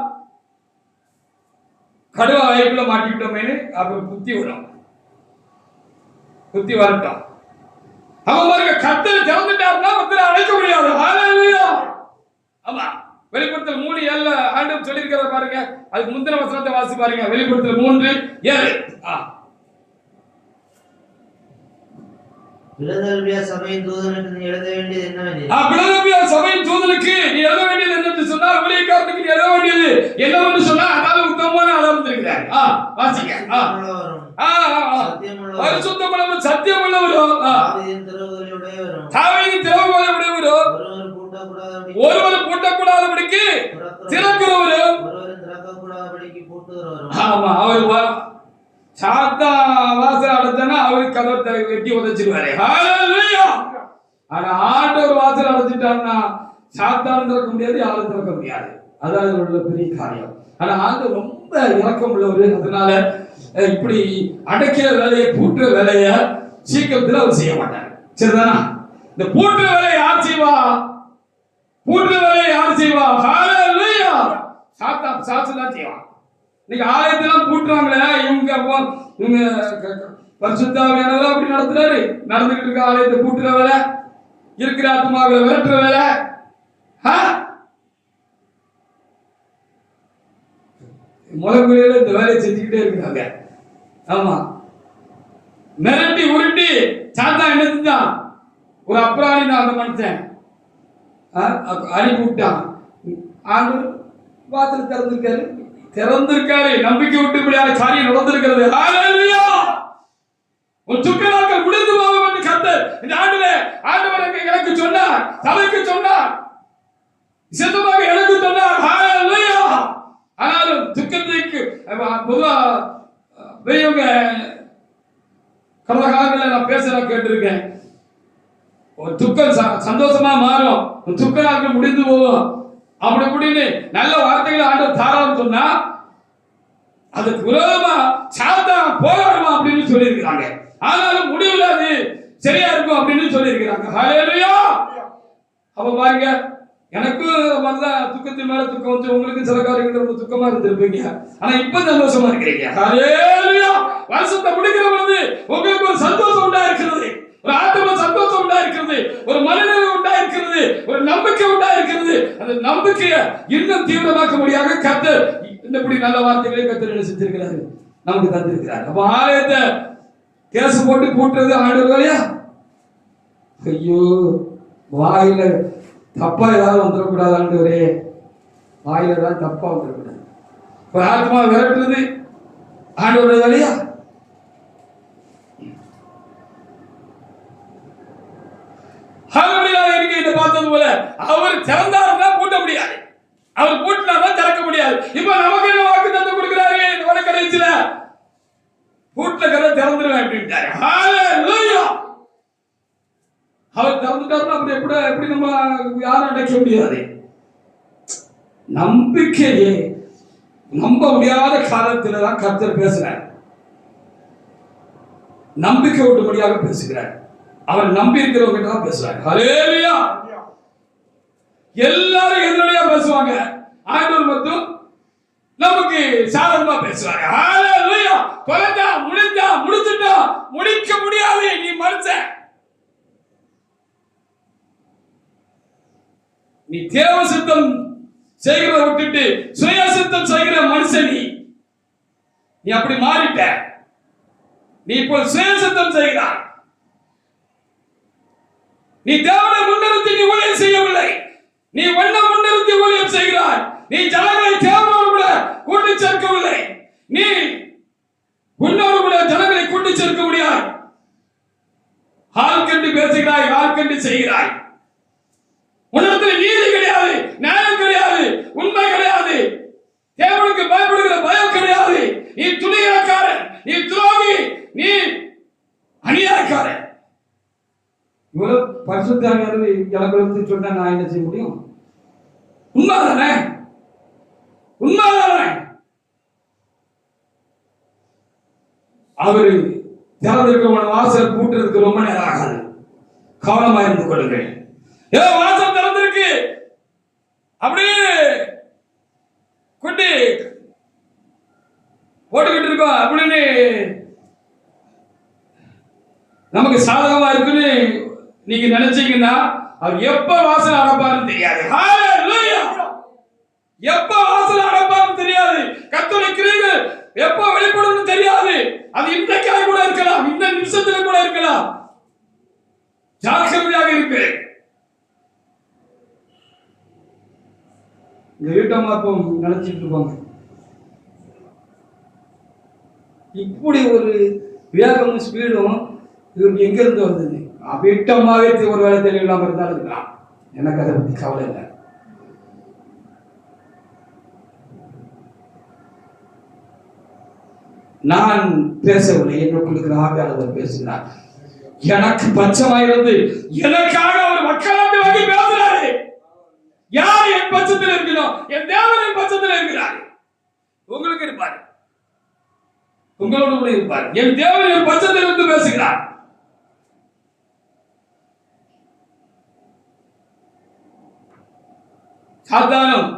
கடுவ வாய்ப்புல மாட்டிக்கிட்டோமேனு அப்புறம் புத்தி வரும், புத்தி வரட்டும். அவன் பாருங்க கர்த்தர் திறந்துட்டாருன்னா ஒருத்தரை அழைக்க முடியாது. ஹalleluya! ஆமா, வெளிப்படுத்தல் 3:7 ஆண்டவர் சொல்லியிருக்கிறத பாருங்க. அதுக்கு முந்தின வசனத்தை வாசி பாருங்க. வெளிப்படுத்தல் 3:7. பிலதெல்பியா சபையின் தூதனுக்கு நீ எழுத வேண்டியது என்னவெனில், பிலதெல்பியா சபையின் தூதனுக்கு நீ எழுத வேண்டியது என்னென்று சொன்னால், ஊழியக்காரனுக்கு நீ எழுத வேண்டியது என்னவென்று சொன்னால், அதாவது உத்தமமான ஆளம் இருக்கிறார். வாசிங்க. பரிசுத்தமுள்ளவரும் சத்தியமுள்ளவரும் தாவீதின் திறவுகளை உடையவரும் ஒருவரும் பூட்டக்கூடாதபடிக்கு திறக்கிறவரும் ஒருவரும் திறக்கக்கூடாதபடிக்கு பூட்டுகிறவரும். ஆமா, அவர் சாத்தா வாசல் அடைச்சானா அவருக்கு கதவை வெட்டி உதைச்சிருவாரு. ஹalleluya. ஆனா ஆண்டவர் வாசல் அடைச்சிட்டான்னா சாத்தான் திறக்க முடியாது, யாரும் திறக்க முடியாது. அதாவது உள்ள பெரிய காரியம். ஆனா ஆண்டவர் ரொம்ப இரக்கம் உள்ளவர். அதனால இப்படி அடைக்கிற வேலையை, பூட்டுற வேலையை சீக்கிரத்தில் அவர் செய்ய மாட்டார். சரிதானா? இந்த பூட்டுற வேலையை யார் செய்வா? பூட்டுற வேலையை யார் செய்வா? ஹalleluya. சாத்தான் தான் செய்வான். இன்னைக்கு ஆலயத்தெல்லாம் பூட்டுறாங்களே, இவங்க பரிசுத்தாவியானவர் அப்படி நடத்துறாரு. நடந்துகிட்டு இருக்க ஆலயத்தை பூட்டுற வேலை, இருக்கிற ஆத்மாக்களை விரட்டுற வேலை. முளக்குழியில இந்த வேலையை செஞ்சுக்கிட்டே இருக்கிறாங்க. ஆமா, மிரட்டி உருட்டி சாத்தா என்ன செஞ்சான்? ஒரு அப்ராணி தான் அந்த மனுஷன் அனுப்பி விட்டான். ஆண்டு வாசல் திறந்திருக்காரு. நம்பிக்கை விட்டு இப்படியான காரியம் நடந்திருக்கிறது. ஹalleluya. ஒரு சுக்கராக்கள் முடிந்து போகும் என்று கர்த்தர் இந்த ஆண்டிலே ஆண்டவர் எனக்கு சொன்னார், சபைக்கு சொன்னார், விசேஷமாக எனக்கு சொன்னார். ஹalleluya. ஆனாலும் துக்கத்துக்கு பொதுவா பெரியவங்க கடந்த காலங்களில் நான் பேசலாம் கேட்டிருக்கேன். ஒரு துக்கம் சந்தோஷமா மாறும், துக்க நாட்கள் முடிந்து போகும் அப்படி இப்படின்னு நல்ல வார்த்தைகளை ஆண்டவர் தாராளம் சொன்னா அதுக்கு விரோதமா சாத்தான் போராடுமா அப்படின்னு சொல்லி இருக்கிறாங்க. ஆனாலும் முடிவுல அது சரியா இருக்கும் அப்படின்னு சொல்லி இருக்கிறாங்க. ஹalleluya. அப்ப பாருங்க, எனக்கு மாதிரிதான் துக்கத்தின் மேல துக்கம் வந்து உங்களுக்கு சில காரியங்கள் ரொம்ப துக்கமா இருந்திருப்பீங்க. ஆனா இப்ப சந்தோஷமா இருக்கிறீங்க. ஹalleluya. வருஷத்தை முடிக்கிற பொழுது உங்களுக்கு ஒரு சந்தோஷம் உண்டா இருக்கிறது, ஒரு ஆத்ம சந்தோஷம் உண்டா இருக்கிறது, ஒரு மனநிலை உண்டா இருக்கிறது, ஒரு நம்பிக்கை உண்டா இருக்கிறது. அந்த நம்பிக்கையை இன்னும் தீவிரமாக்கும்படியாக கர்த்தர் இப்படி நல்ல வார்த்தைகளை கர்த்தர் என்ன செஞ்சிருக்கிறாரு, நமக்கு தந்திருக்கிறார். அப்ப ஆலயத்தை கேஸ் போட்டு பூட்டுறது ஆண்டவர் வேலையா? ஐயோ, வாயில தப்பா ஏதாவது வந்துடக்கூடாது ஆண்டவரே, வாயில ஏதாவது தப்பா வந்துடக்கூடாது. ஒரு ஆத்மா விரட்டுறது ஆண்டவர் வேலையா? பார்த்தது போல அவர் திறந்தாருன்னா பூட்ட முடியாது, அவர் பூட்டினார்னா திறக்க முடியாது. இப்ப நமக்கு என்ன வாக்கு தந்து கொடுக்கிறாரு? இந்த கடைசியில பூட்டின கதை திறந்துருவேன் அப்படின்ட்டாரு. ஹalleluya. அவர் திறந்துட்டாருன்னா அப்படி எப்படி நம்ம யாரும் அடைக்க முடியாது. நம்பிக்கையே நம்ப முடியாத காலத்துல தான் கர்த்தர் பேசுறார். நம்பிக்கை விட்டுபடியாக பேசுகிறார். அவர் நம்பி இருக்கிறவங்க தான் பேசுறாரு. ஹalleluya. எல்லாரும் எதிரொலியா பேசுவாங்க, ஆண்டவர் மட்டும் நமக்கு சாதகமா பேசுவாங்க. ஹalleluya. தொலைஞ்சா முடிஞ்சா முடிச்சுட்டா முடிக்க முடியாது. நீ மனுஷன், நீ தேவ சித்தம் செய்கிறத விட்டுட்டு சுய சித்தம் செய்கிற மனுஷன் நீ அப்படி மாறிட்ட. நீ இப்போ சுய சித்தம் செய்கிறாய். நீ தேவனை முன்னிறுத்தி நீ ஊழியம் செய்யவில்லை, நீ வண்ண முன்னிறுத்தி ஊழியம் செய்கிறாய். நீ ஜனங்களை தேவனோடு கூட கூட்டி சேர்க்கவில்லை, நீ உன்னோடு கூட ஜனங்களை கூட்டி சேர்க்க முடியாது. ஆள் கண்டு பேசுகிறாய், ஆள் கண்டு செய்கிறாய். உன்னிடத்தில் நீதி கிடையாது, நியாயம் கிடையாது, உண்மை கிடையாது, தேவனுக்கு பயப்படுகிற பயம் கிடையாது. நீ துணிகரக்காரன், நீ துரோகி, நீ அநியாயக்காரன். இவ்வளவு பரிசுத்தாவியானவர் எனக்கு சொன்னா நான் என்ன செய்ய முடியும்? உண்மைதானே? உண்மைதானே? அவரு திறந்திருக்கிற வாசல் பூட்டுறதுக்கு ரொம்ப நேரம் ஆகாது. கவனமா இருந்து கொள்ளுங்கள். ஏதோ வாசல் திறந்திருக்கு அப்படியே குட்டி போட்டுக்கிட்டு இருக்கோம் அப்படின்னு நமக்கு சாதகமா இருக்குன்னு நீங்க நினைச்சீங்கன்னா அவர் எப்ப வாசல் அடைப்பாருன்னு தெரியாது. ஹalleluya. எப்ப வாசல் அடைப்பான்னு தெரியாது. கர்த்தருடைய கிரியைகள் எப்ப வெளிப்படும் தெரியாது. அது இன்றைக்காக கூட இருக்கலாம், இந்த நிமிஷத்துல கூட இருக்கலாம். ஜாக்கிரதையாக இருக்கு. இந்த வீட்டமாப்பம் நினைச்சிட்டு இருப்பாங்க, இப்படி ஒரு வேகமும் ஸ்பீடும் இவருக்கு எங்க இருந்து வந்தது? வீட்டமாவே ஒரு வேலை தெளிவில்லாம இருந்தாலும் இருக்கலாம். எனக்கு அதை பத்தி கவலை இல்லை. நான் பேசவில்லை, என்னுக்கு இருக்கிற ஆவியானவர் பேசுகிறார். எனக்கு பட்சமாயிருந்து எனக்காக ஒரு மக்களாக வாங்கி பேசுறாரு. யார் என் பட்சத்தில் இருக்கிறோம்? என் தேவனின் பட்சத்தில் இருக்கிறார். உங்களுக்கு இருப்பார், உங்களோடு கூட இருப்பார். என் தேவன் என் பட்சத்தில் இருந்து பேசுகிறார்.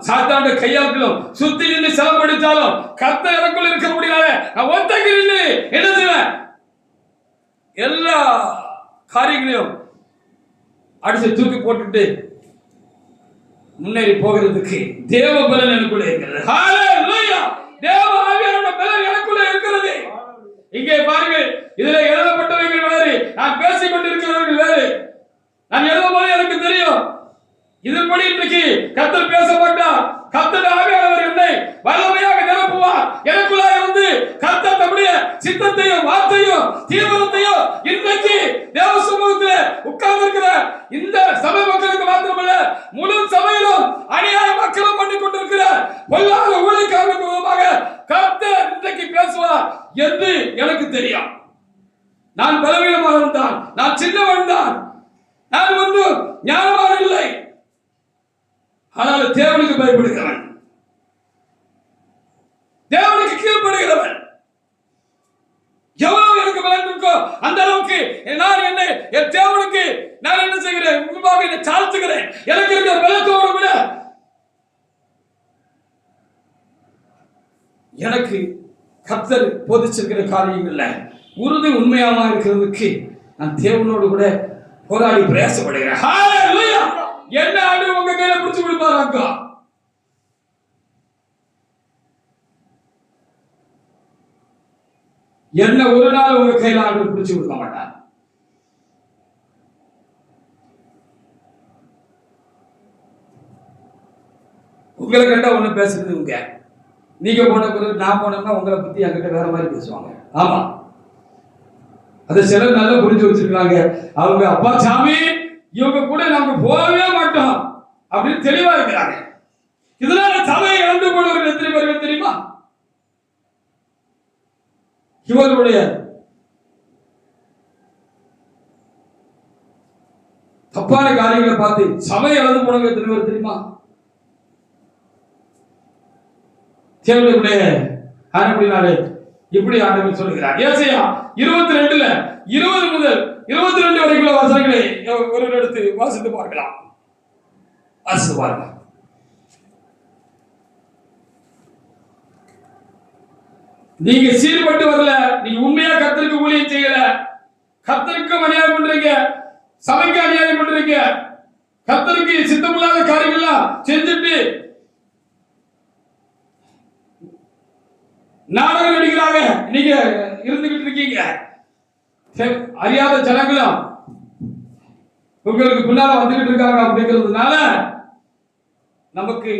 சாத்தானுடைய கையாட்களும் சுத்தி நின்று செலப்படுத்தாலும் கர்த்தர் எனக்குள் இருக்க முடியாது. நான் ஒத்தகி நின்று என்ன செய்வேன்? எல்லா காரியங்களையும் அடிச்சு தூக்கி போட்டுட்டு முன்னேறி போகிறதுக்கு தேவ பலன் எனக்குள்ள இருக்கிறது. ஹalleluya! தேவ ஆவியானவருடைய பலன் எனக்குள்ள இருக்கிறது. இங்கே பாருங்கள், இதிலே எழுதப்பட்டவைகள் வேறு, நான் பேசிக் கொண்டிருக்கிறவர்கள் வேறு. நான் எழுதும்போது எனக்கு தெரியும், இதன்படி இன்றைக்கு கர்த்தர் பேச மாட்டார். கர்த்தர் ஆவியானவர் என்னை வல்லமையாக நிரப்புவார். எனக்குள்ளாக இருந்து கர்த்தர் தம்முடைய சித்தத்தையும் வார்த்தையும் தீவிரத்தையும் இன்றைக்கு தேவ சமூகத்தில் உட்கார்ந்து இருக்கிற இந்த சபை மக்களுக்கு மாத்திரமல்ல, முழு சபையிலும் அநியாய மக்களும் பண்ணி கொண்டிருக்கிற பொல்லாத ஊழியக்காரர்களுக்கு விதமாக கர்த்தர் இன்றைக்கு பேசுவார் என்று எனக்கு தெரியும். நான் பலவீனமாக தான், நான் சின்னவன் தான், நான் ஒன்றும் ஞானவான் இல்லை. ஆனால் தேவனுக்கு பயப்படுகிறவன், தேவனுக்கு கீழ்ப்படுகிறவன் எவ்வளவு எனக்கு பலன் இருக்கோ அந்த அளவுக்கு நான் என்னை என் தேவனுக்கு நான் என்ன செய்கிறேன்? முன்பாக என்னை தாழ்த்துகிறேன். எனக்கு இருக்கிற பலத்தோடு விட எனக்கு கர்த்தர் போதிச்சிருக்கிற காரியங்கள்ல உறுதி உண்மையாக இருக்கிறதுக்கு நான் தேவனோடு கூட போராடி பிரயாசப்படுகிறேன். ஹalleluya! என்ன ஆண்டு உங்க கையில பிடிச்சு கொடுப்பாராங்க? என்ன ஒரு நாள் உங்க கையில ஆண்டு பிடிச்சு கொடுக்க மாட்டார். உங்களை கண்டா ஒண்ணு பேசுறது உங்க, நீங்க போன பிறகு நான் போனோம்னா உங்களை பத்தி என்கிட்ட வேற மாதிரி பேசுவாங்க. ஆமா, அது சிலர் நல்லா புரிஞ்சு வச்சிருக்காங்க. அவங்க அப்பா சாமி இவங்க கூட நாங்க போகவே மாட்டோம் அப்படின்னு தெளிவா இருக்கிறாங்க. இதனால சபையை இழந்து போனவர்கள் எத்தனை பேர்கள் தெரியுமா? இவர்களுடைய தப்பான காரியங்களை பார்த்து சபையை இழந்து போனவங்க எத்தனை பேர் தெரியுமா? தேவனுடைய ஆனபடினாலே இப்படி ஆண்டவர் சொல்லுகிறார். ஏசாயா 22ல 20 முதல் 22 வரைக்குள்ள வசனங்களை ஒரு எடுத்து வாசித்து பார்க்கலாம். வாசித்து பாருங்க. நீங்க சீர்பட்டு வரல, நீங்க உண்மையா கர்த்தருக்கு ஊழியம் செய்யல, கர்த்தருக்கு அநியாயம் பண்றீங்க, சபைக்கு அநியாயம் பண்றீங்க, கர்த்தருக்கு சித்தமில்லாத காரியங்கள்லாம் செஞ்சுட்டு நாடகம் நடிக்கிறாங்க. நீங்க இருந்துகிட்டு இருக்கீங்க. அறியாத ஜனங்களும் உங்களுக்கு பின்னால வந்துகிட்டு இருக்காங்க. அப்படிங்கிறதுனால நமக்கு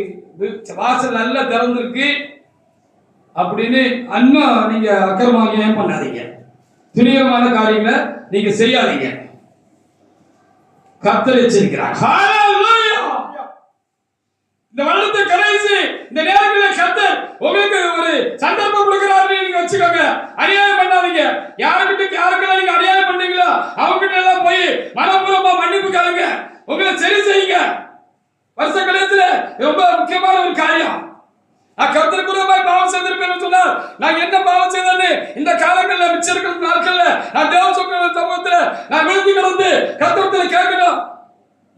வாசல் நல்லா திறந்திருக்கு அப்படின்னு அன்னும் நீங்க அக்கிரமாக பண்ணாதீங்க, துணிகரமான காரியங்களை நீங்க செய்யாதீங்க. கர்த்தர் எச்சரிக்கிறார். இந்த வருடத்தை கடைசி இந்த நேரங்களில் கர்த்தர் உங்களுக்கு ஒரு சந்தர்ப்பம் கொடுக்கிறாரு. நீங்க வச்சுக்கோங்க, அநியாயம் பண்ணாதீங்க. யாருக்கெல்லாம் நீங்க அநியாயம் பண்ணீங்களோ அவங்க எல்லாம் போய் மனப்பூர்வமா மன்னிப்பு கேளுங்க, உங்களை சரி செய்யுங்க. வருஷ கடைசியில ரொம்ப முக்கியமான ஒரு காரியம், நான் கர்த்தருக்கு பாவம் செய்திருப்பேன் சொன்னார். நான் என்ன பாவம் செய்தேன்னு இந்த காலங்கள்ல மிச்சம் இருக்கிற நாட்கள்ல நான் தேவ சமூகத்துல நான் விழுந்து கிடந்து கர்த்தரத்துல கேட்கணும்.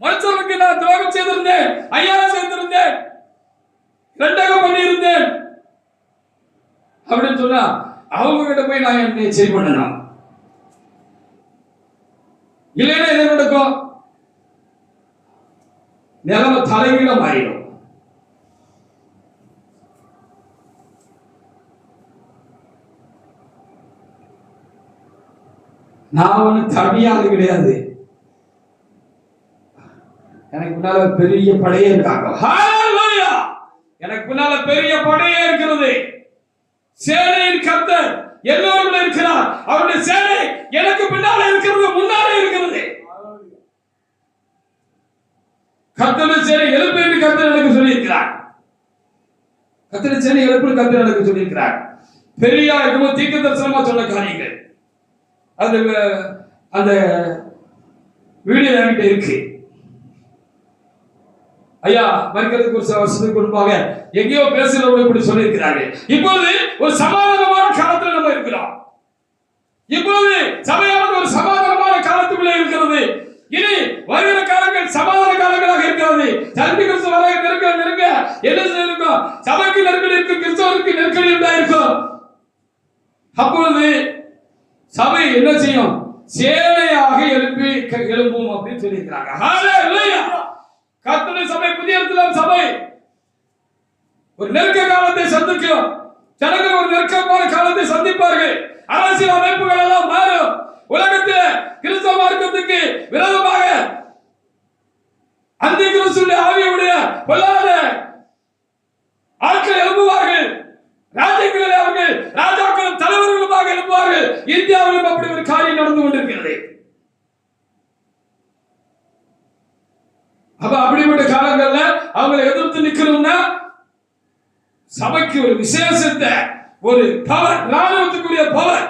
மனுஷர்களுக்கு நான் துரோகம் செய்திருந்தேன், அநியாயம் செய்திருந்தேன், ரெண்டாக பண்ணியிருந்தேன் அப்படின்னு சொன்னா அவங்க கிட்ட போய் நான் என்னை சரி பண்ணணும். இல்லைன்னா என்ன நடக்கும்? நிலைமை தலைகீழ மாறிடும். நான் ஒன்றும் தனியாக கிடையாது, எனக்கு முன்னால பெரிய படையே இருக்காங்க. ஹalleluya! எனக்கு முன்னால பெரிய படையே இருக்கிறது. சேனையின் கர்த்தர் எல்லோரும் இருக்கிறார். அவருடைய சேனை எனக்கு பின்னால இருக்கிறது, முன்னாலே இருக்கிறது. கர்த்தருடைய சேனை எழுப்பு என்று கர்த்தர் எனக்கு சொல்லியிருக்கிறார். கர்த்தருடைய சேனை எழுப்பு கர்த்தர் எனக்கு சொல்லியிருக்கிறார். பெரியா இருக்கும் தீர்க்க தரிசனமா சொன்ன காரியங்கள் அது அந்த வீடியோ என்கிட்ட இருக்கு. ஐயா மரிக்கிறதுக்கு ஒரு வருஷத்துக்கு முன்பாக எங்கேயோ பேசுறவங்க இப்படி சொல்லியிருக்கிறாங்க. இப்பொழுது ஒரு சமாதானமான காலத்துல நம்ம இருக்கிறோம். இப்பொழுது சபையானது ஒரு சமாதானமான காலத்துக்குள்ளே இருக்கிறது. இனி வருகிற காலங்கள் சமாதான காலங்களாக இருக்கிறது. சந்தி கிறிஸ்து வர நெருங்க என்ன இருக்கும்? சபைக்கு நெருக்கடி இருக்கும், கிறிஸ்தவருக்கு நெருக்கடி உண்டாயிருக்கும். அப்பொழுது சபை என்ன செய்யும்? சேனையாக எழும்பும் அப்படின்னு சொல்லியிருக்கிறாங்க. ஹalleluya! கர்த்தருடைய சபை, புதிய எருசலேம் சபை ஒரு நெருக்க காலத்தை சந்திக்கும். ஜனங்கள் ஒரு நெருக்கமான காலத்தை சந்திப்பார்கள். அரசியல் அமைப்புகள் எல்லாம் மாறும். உலகத்தில் கிறிஸ்தவ மார்க்கத்துக்கு விரோதமாக அந்தி கிறிஸ்துவின் ஆவியுடைய பொல்லாத ஆட்கள் எழுப்புவார்கள். ராஜ்யங்களில் அவர்கள் ராஜாக்களும் தலைவர்களுமாக எழுப்புவார்கள். இந்தியாவிலும் அப்படி ஒரு காரியம் நடந்து கொண்டிருக்கிறது. அப்ப அப்படிப்பட்ட காலங்கள்ல அவங்களை எதிர்த்து நிக்கணும்னா சபைக்கு ஒரு விசேஷத்தை, ஒரு பவர், ராணுவத்துக்குரிய பவர்,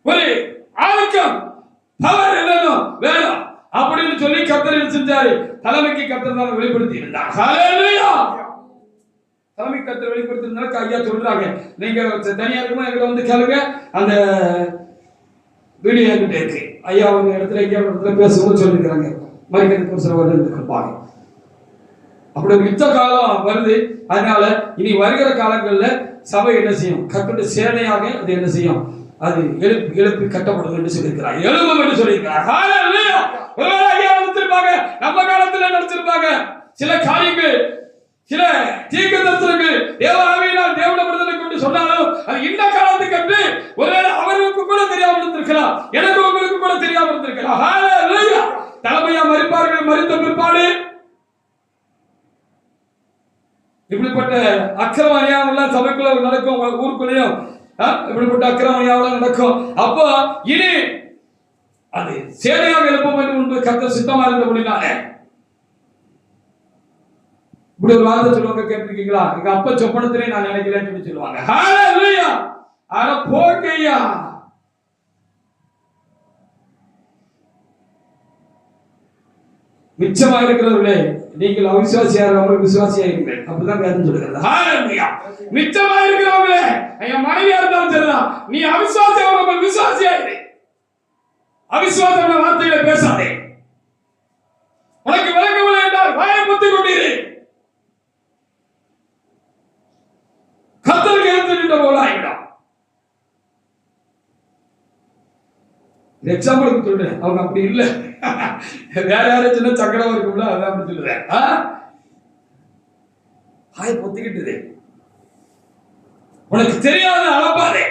ஒரு ஆளுக்கம் பவர் என்னனும் வேணும் அப்படின்னு சொல்லி கர்த்தர் செஞ்சாரு. தலைமைக்கு கர்த்தர் தான் வெளிப்படுத்தி இருந்தார். ஹalleluya! தலைமை கர்த்தர் வெளிப்படுத்தினால ஐயா சொல்றாங்க, நீங்க தனியா இருக்குமா எங்களை வந்து கேளுங்க. அந்த வீடியோ என்கிட்ட இருக்கு. ஐயா ஒரு இடத்துல எங்கேயா ஒரு இடத்துல பேசும்போது சொல்லியிருக்கிறாங்க மரிக்கிறதுக்கு ஒரு சில வருடம் இருப்பாங்க. அப்படி ஒரு யுத்த காலம் வருது. அதனால இனி வருகிற காலங்கள்ல சபை என்ன செய்யும்? கர்த்தருடைய சேனையாக அது என்ன செய்யும்? அது எழுப்பி கட்டப்படும் என்று சொல்லியிருக்கிறார். எழும்பும் என்று சொல்லியிருக்கிறார். ஹalleluya! ஒருவேளை ஐயா நடத்திருப்பாங்க, நம்ம காலத்துல நடத்திருப்பாங்க சில காரியங்கள், சில தீர்க்க தரிசனங்கள் தேவ ஆவியினால் தேவனுடைய விடுதலை கொண்டு சொன்னாலும் அது இந்த காலத்துக்கு என்று ஒருவேளை அவருக்கு கூட தெரியாமல் இருந்திருக்கலாம், எனக்கு உங்களுக்கு கூட தெரியாமல் இருந்திருக்கலாம். ஹalleluya! தலைமையா மரிப்பார்கள். மரித்த பிற்பாடு இப்படிப்பட்ட அக்கிரம அநியாயம் எல்லாம் சபைக்குள்ள நடக்கும், ஊருக்குள்ளேயும் இப்படிப்பட்ட அக்கிரம அநியாயம் நடக்கும். அப்போ இனி அது சேனையாக எழுப்ப வேண்டும் என்று கர்த்தர் சித்தமா இருந்தபடினால இப்படி ஒரு வார்த்தை சொல்லுவாங்க, கேட்டிருக்கீங்களா? எங்க அப்பா சொப்பனத்திலே நான் நினைக்கிறேன்னு சொல்லுவாங்க. ஹalleluya! ஆனா போகையா மிச்சமா இருக்கிறவர்களே, நீங்கள் அவிசுவாசியாக அவர்கள் விசுவாசியாயிருங்கள். அப்படிதான் வேதம் சொல்லுகிறது. ஹalleluya! மிச்சமா இருக்கிறவர்களே, என் மனைவியா இருந்தாலும் சரிதான், நீ அவிசுவாசியாக அவர்கள் விசுவாசியாயிரு. அவிசுவாசமான வார்த்தைகளை பேசாதே. உனக்கு விளங்கவில்லை என்றால் வாயை பொத்திக் கொண்டிரு. கர்த்தருக்கு எதிர்த்து நின்ற போல ஆகிடும். எக்ஸாம்பிளுக்கு சொல்றேன், அவங்க அப்படி இல்லை. வேற யாரும் சின்ன சக்கரம் இருக்கும்ல, அதான் அப்படி சொல்லுறேன். வாயை பொத்திக்கிட்டு உனக்கு தெரியாத அளப்பாதே.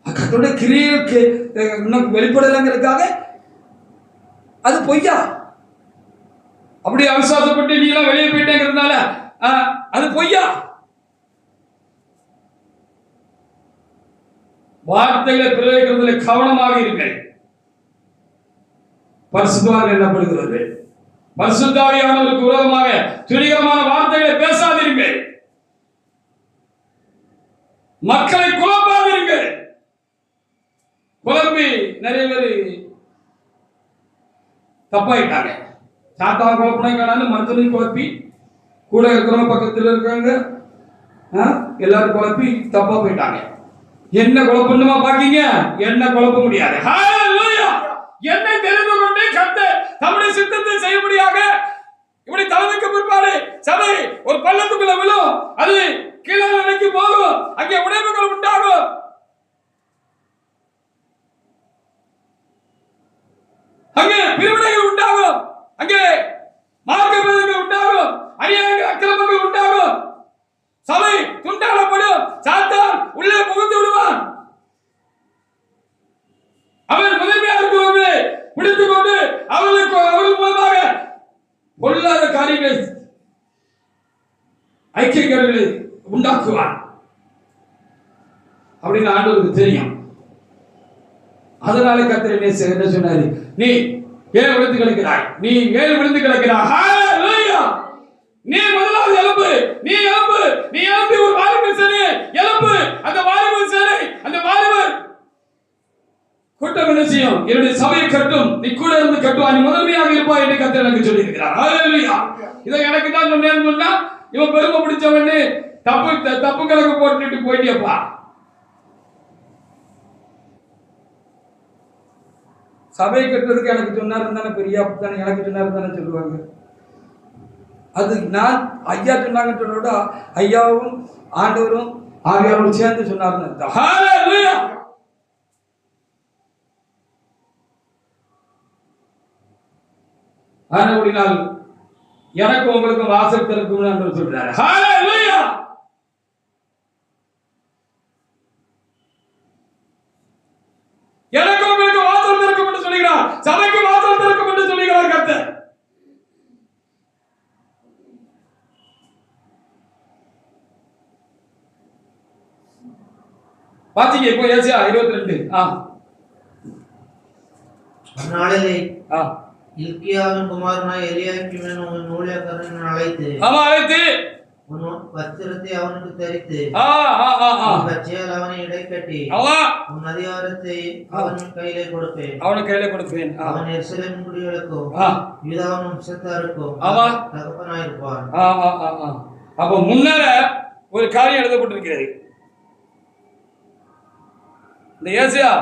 கர்த்தருடைய கிரியைக்கு வெளிப்படலைங்கிறதுக்காக அது பொய்யா. அப்படி அவிசுவாசப்பட்டு நீ எல்லாம் வெளியே போயிட்டேங்கிறதுனால அது பொய்யா. வார்த்தைகளை பிரயோகிக்கிறதுல கவனமாக இருங்கள். பரிசுத்தவான் என்னப்படுகிறது? பரிசுத்த ஆவியானவருக்கு விரோதமாக துணிகரமான வார்த்தைகளை பேசாதீர்கள். மக்களை குழப்பாதீர்கள். குழம்பி நிறைய பேர் தப்பாயிட்டாங்க. சாத்தா குழப்பினாலும் மருத்துவனையும் குழப்பி, கூட இருக்கிறவங்க பக்கத்தில் இருக்காங்க எல்லாரும் குழப்பி தப்பா போயிட்டாங்க. என்ன குழப்பமா பாக்கீங்க? என்ன குழப்ப முடியாது. ஹalleluya! என்னை தெரிந்து கொண்டு கர்த்தர் தம்முடைய சித்தத்தை செய்யும்படியாக இப்படி தலைமைக்கு பிற்பாடு சபை ஒரு பள்ளத்துக்குள்ள விழும், அது கீழே நிலைக்கு போகும், அங்கே உடைவுகள் உண்டாகும். அங்கே பிரிவினைகள் உண்டாகும், அங்கே மார்க்க பேதங்கள் உண்டாகும், அநியாயங்கள் அக்கிரமங்கள் உண்டாகும். சபை துண்டாட அப்படின்னு ஆண்டவருக்கு தெரியும். அதனால கர்த்தர் என்ன சொன்னாரு, நீ ஏன் விழுந்து கிடக்கிறாய், நீ ஏன் விழுந்து கிடக்கிறாய், ஹalleluya, நீ முதலாவது எழும்பு, நீ எழும்பு, நீ எழும்பி ஒரு வாலிபன் சேனை எழும்பு. அந்த வாலிபன் சேனை, அந்த வாலிபன் கூட்டம் என்ன செய்யும், என்னுடைய சபையை கட்டும், நீ கூட இருந்து கட்டுவா, நீ முதன்மையாக இருப்பா என்று கர்த்தர் எனக்கு சொல்லி இருக்கிறார். ஹalleluya. இதை எனக்கு தான் சொன்னேன்னு சொன்னா இவன் பெருமை பிடிச்சவன்னு தப்பு கணக்கு போட்டுட்டு போயிட்டியப்பா. சபை கட்டுறதுக்கு எனக்கு சொன்னாரு தானே, பெரிய தானே எனக்கு சொன்னாரு தானே சொல்லுவாங்க. அது நான் ஐயா சொன்னாங்கன்னு சொன்னோட ஐயாவும் ஆண்டவரும் ஆவியாரும் சேர்ந்து சொன்னாருன்னு. ஹalleluya. ஆனபடினால் எனக்கு உங்களுக்கு வாசல் திறக்கும் என்று சொல்றாரு. ஹalleluya. எனக்கு உங்களுக்கு வாசல் திறக்கும் என்று சொல்கிறார், சபைக்கு வாசல் திறக்கும் என்று சொல்கிறார் கர்த்தர். பாத்தீங்க இப்போ ஏசாயா 22. அந்நாளிலே இல்க்கியாவின் குமாரனாய் எலியாக்கீம் என்னும் ஊழியக்காரனை அழைத்து உன் வஸ்திரத்தை அவனுக்கு தரித்து உன் கச்சையால் அவனை இடைக்கட்டி உன் அதிகாரத்தை அவன் கையிலே கொடுப்பேன். அவன் எருசலேம் குடிகளுக்கும் யூதாவின் வம்சத்தாருக்கும் தகப்பனாயிருப்பான். அப்ப முன்னர ஒரு காரியம் எழுதப்பட்டிருக்கிறது. இந்த ஏசாயா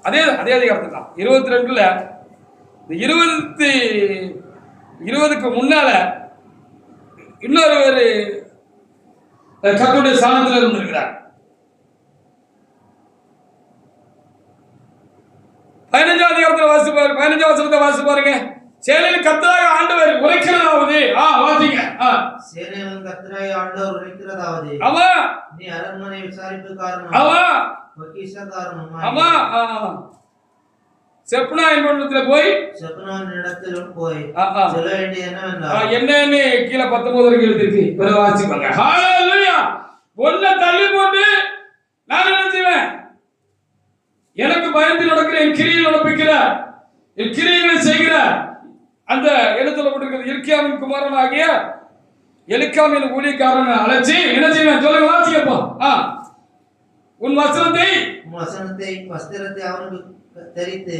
அதே அதிகாரத்தில் தான் 22ல 20க்கு முன்னால இன்னொரு ஒரு கர்த்தருடைய ஸ்தானத்தில் இருந்திருக்கிறார். 15ஆம் அதிகாரத்தில் வாசிப்பாரு, 15ஆம் வசனத்தை வாசிப்பாருங்க. சேனையின் கர்த்தராகிய ஆண்டவர் உரைக்கிறதாவது, வாசிங்க. சேனையின் கர்த்தராகிய ஆண்டவர் உரைக்கிறதாவது, நீ அரண்மனை விசாரிப்புக்காரனும் பொக்கிஷக்காரனும் செப்னா என்பவனிடத்துல போய் சொல்ல வேண்டியது என்னவென்றால், என்னன்னு கீழே 19 வரைக்கும் எழுதிருக்கு, பிறகு வாசிப்பாங்க. ஹalleluya. ஒன்ன தள்ளி போட்டு நான் என்ன செய்வேன், எனக்கு பயந்து நடக்கிற, என் கிரியை நடப்பிக்கிற, என் கிரியைகளை செய்கிற அந்த என்ன சொல்லப்பட்டிருக்கிறது, இல்க்கியாவின் குமாரனாகிய எலிக்காமின் ஊழியக்காரனை அழைச்சி என்ன செய்வேன், சொல்லுங்க, வாசிக்கப்பா. உன் வஸ்திரத்தை அவனுக்கு தரித்து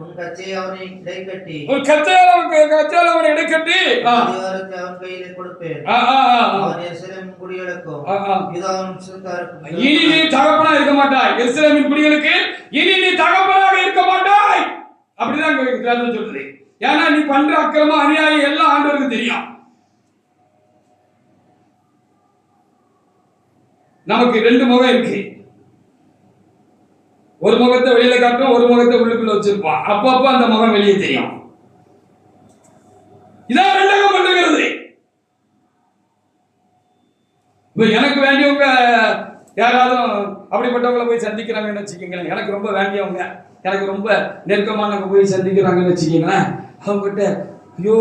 உன் கச்சையை அவனை இடைக்கட்டி அதிகாரத்தை அவன் கையிலே கொடுப்பேன். அவன் எருசலேம் குடிகளுக்கும் யூதாவின் வம்சத்தாருக்கும் இனி நீ தகப்பனா இருக்க மாட்டாய், எருசலேமின் குடிகளுக்கு இனி நீ தகப்பனாக இருக்க மாட்டாய். அப்படிதான் சொல்றது. ஏன்னா நீ பண்ற அக்கிரம அநியாயம் எல்லாம் ஆண்டவருக்கு தெரியும். நமக்கு 2 முகம் இருக்கு. ஒரு முகத்தை வெளியில காட்டும், ஒரு முகத்தை உள்ளுக்குள்ள வச்சிருப்பான். அப்பப்ப அந்த முகம் வெளியே தெரியும். இதான் 2 பண்ணுகிறது. இப்ப எனக்கு வேண்டியவங்க யாராவது அப்படிப்பட்டவங்களை போய் சந்திக்கிறாங்கன்னு வச்சுக்கீங்களேன், எனக்கு ரொம்ப வேண்டியவங்க, எனக்கு ரொம்ப நெருக்கமானவங்க போய் சந்திக்கிறாங்கன்னு வச்சுக்கீங்களேன், அவங்ககிட்ட ஐயோ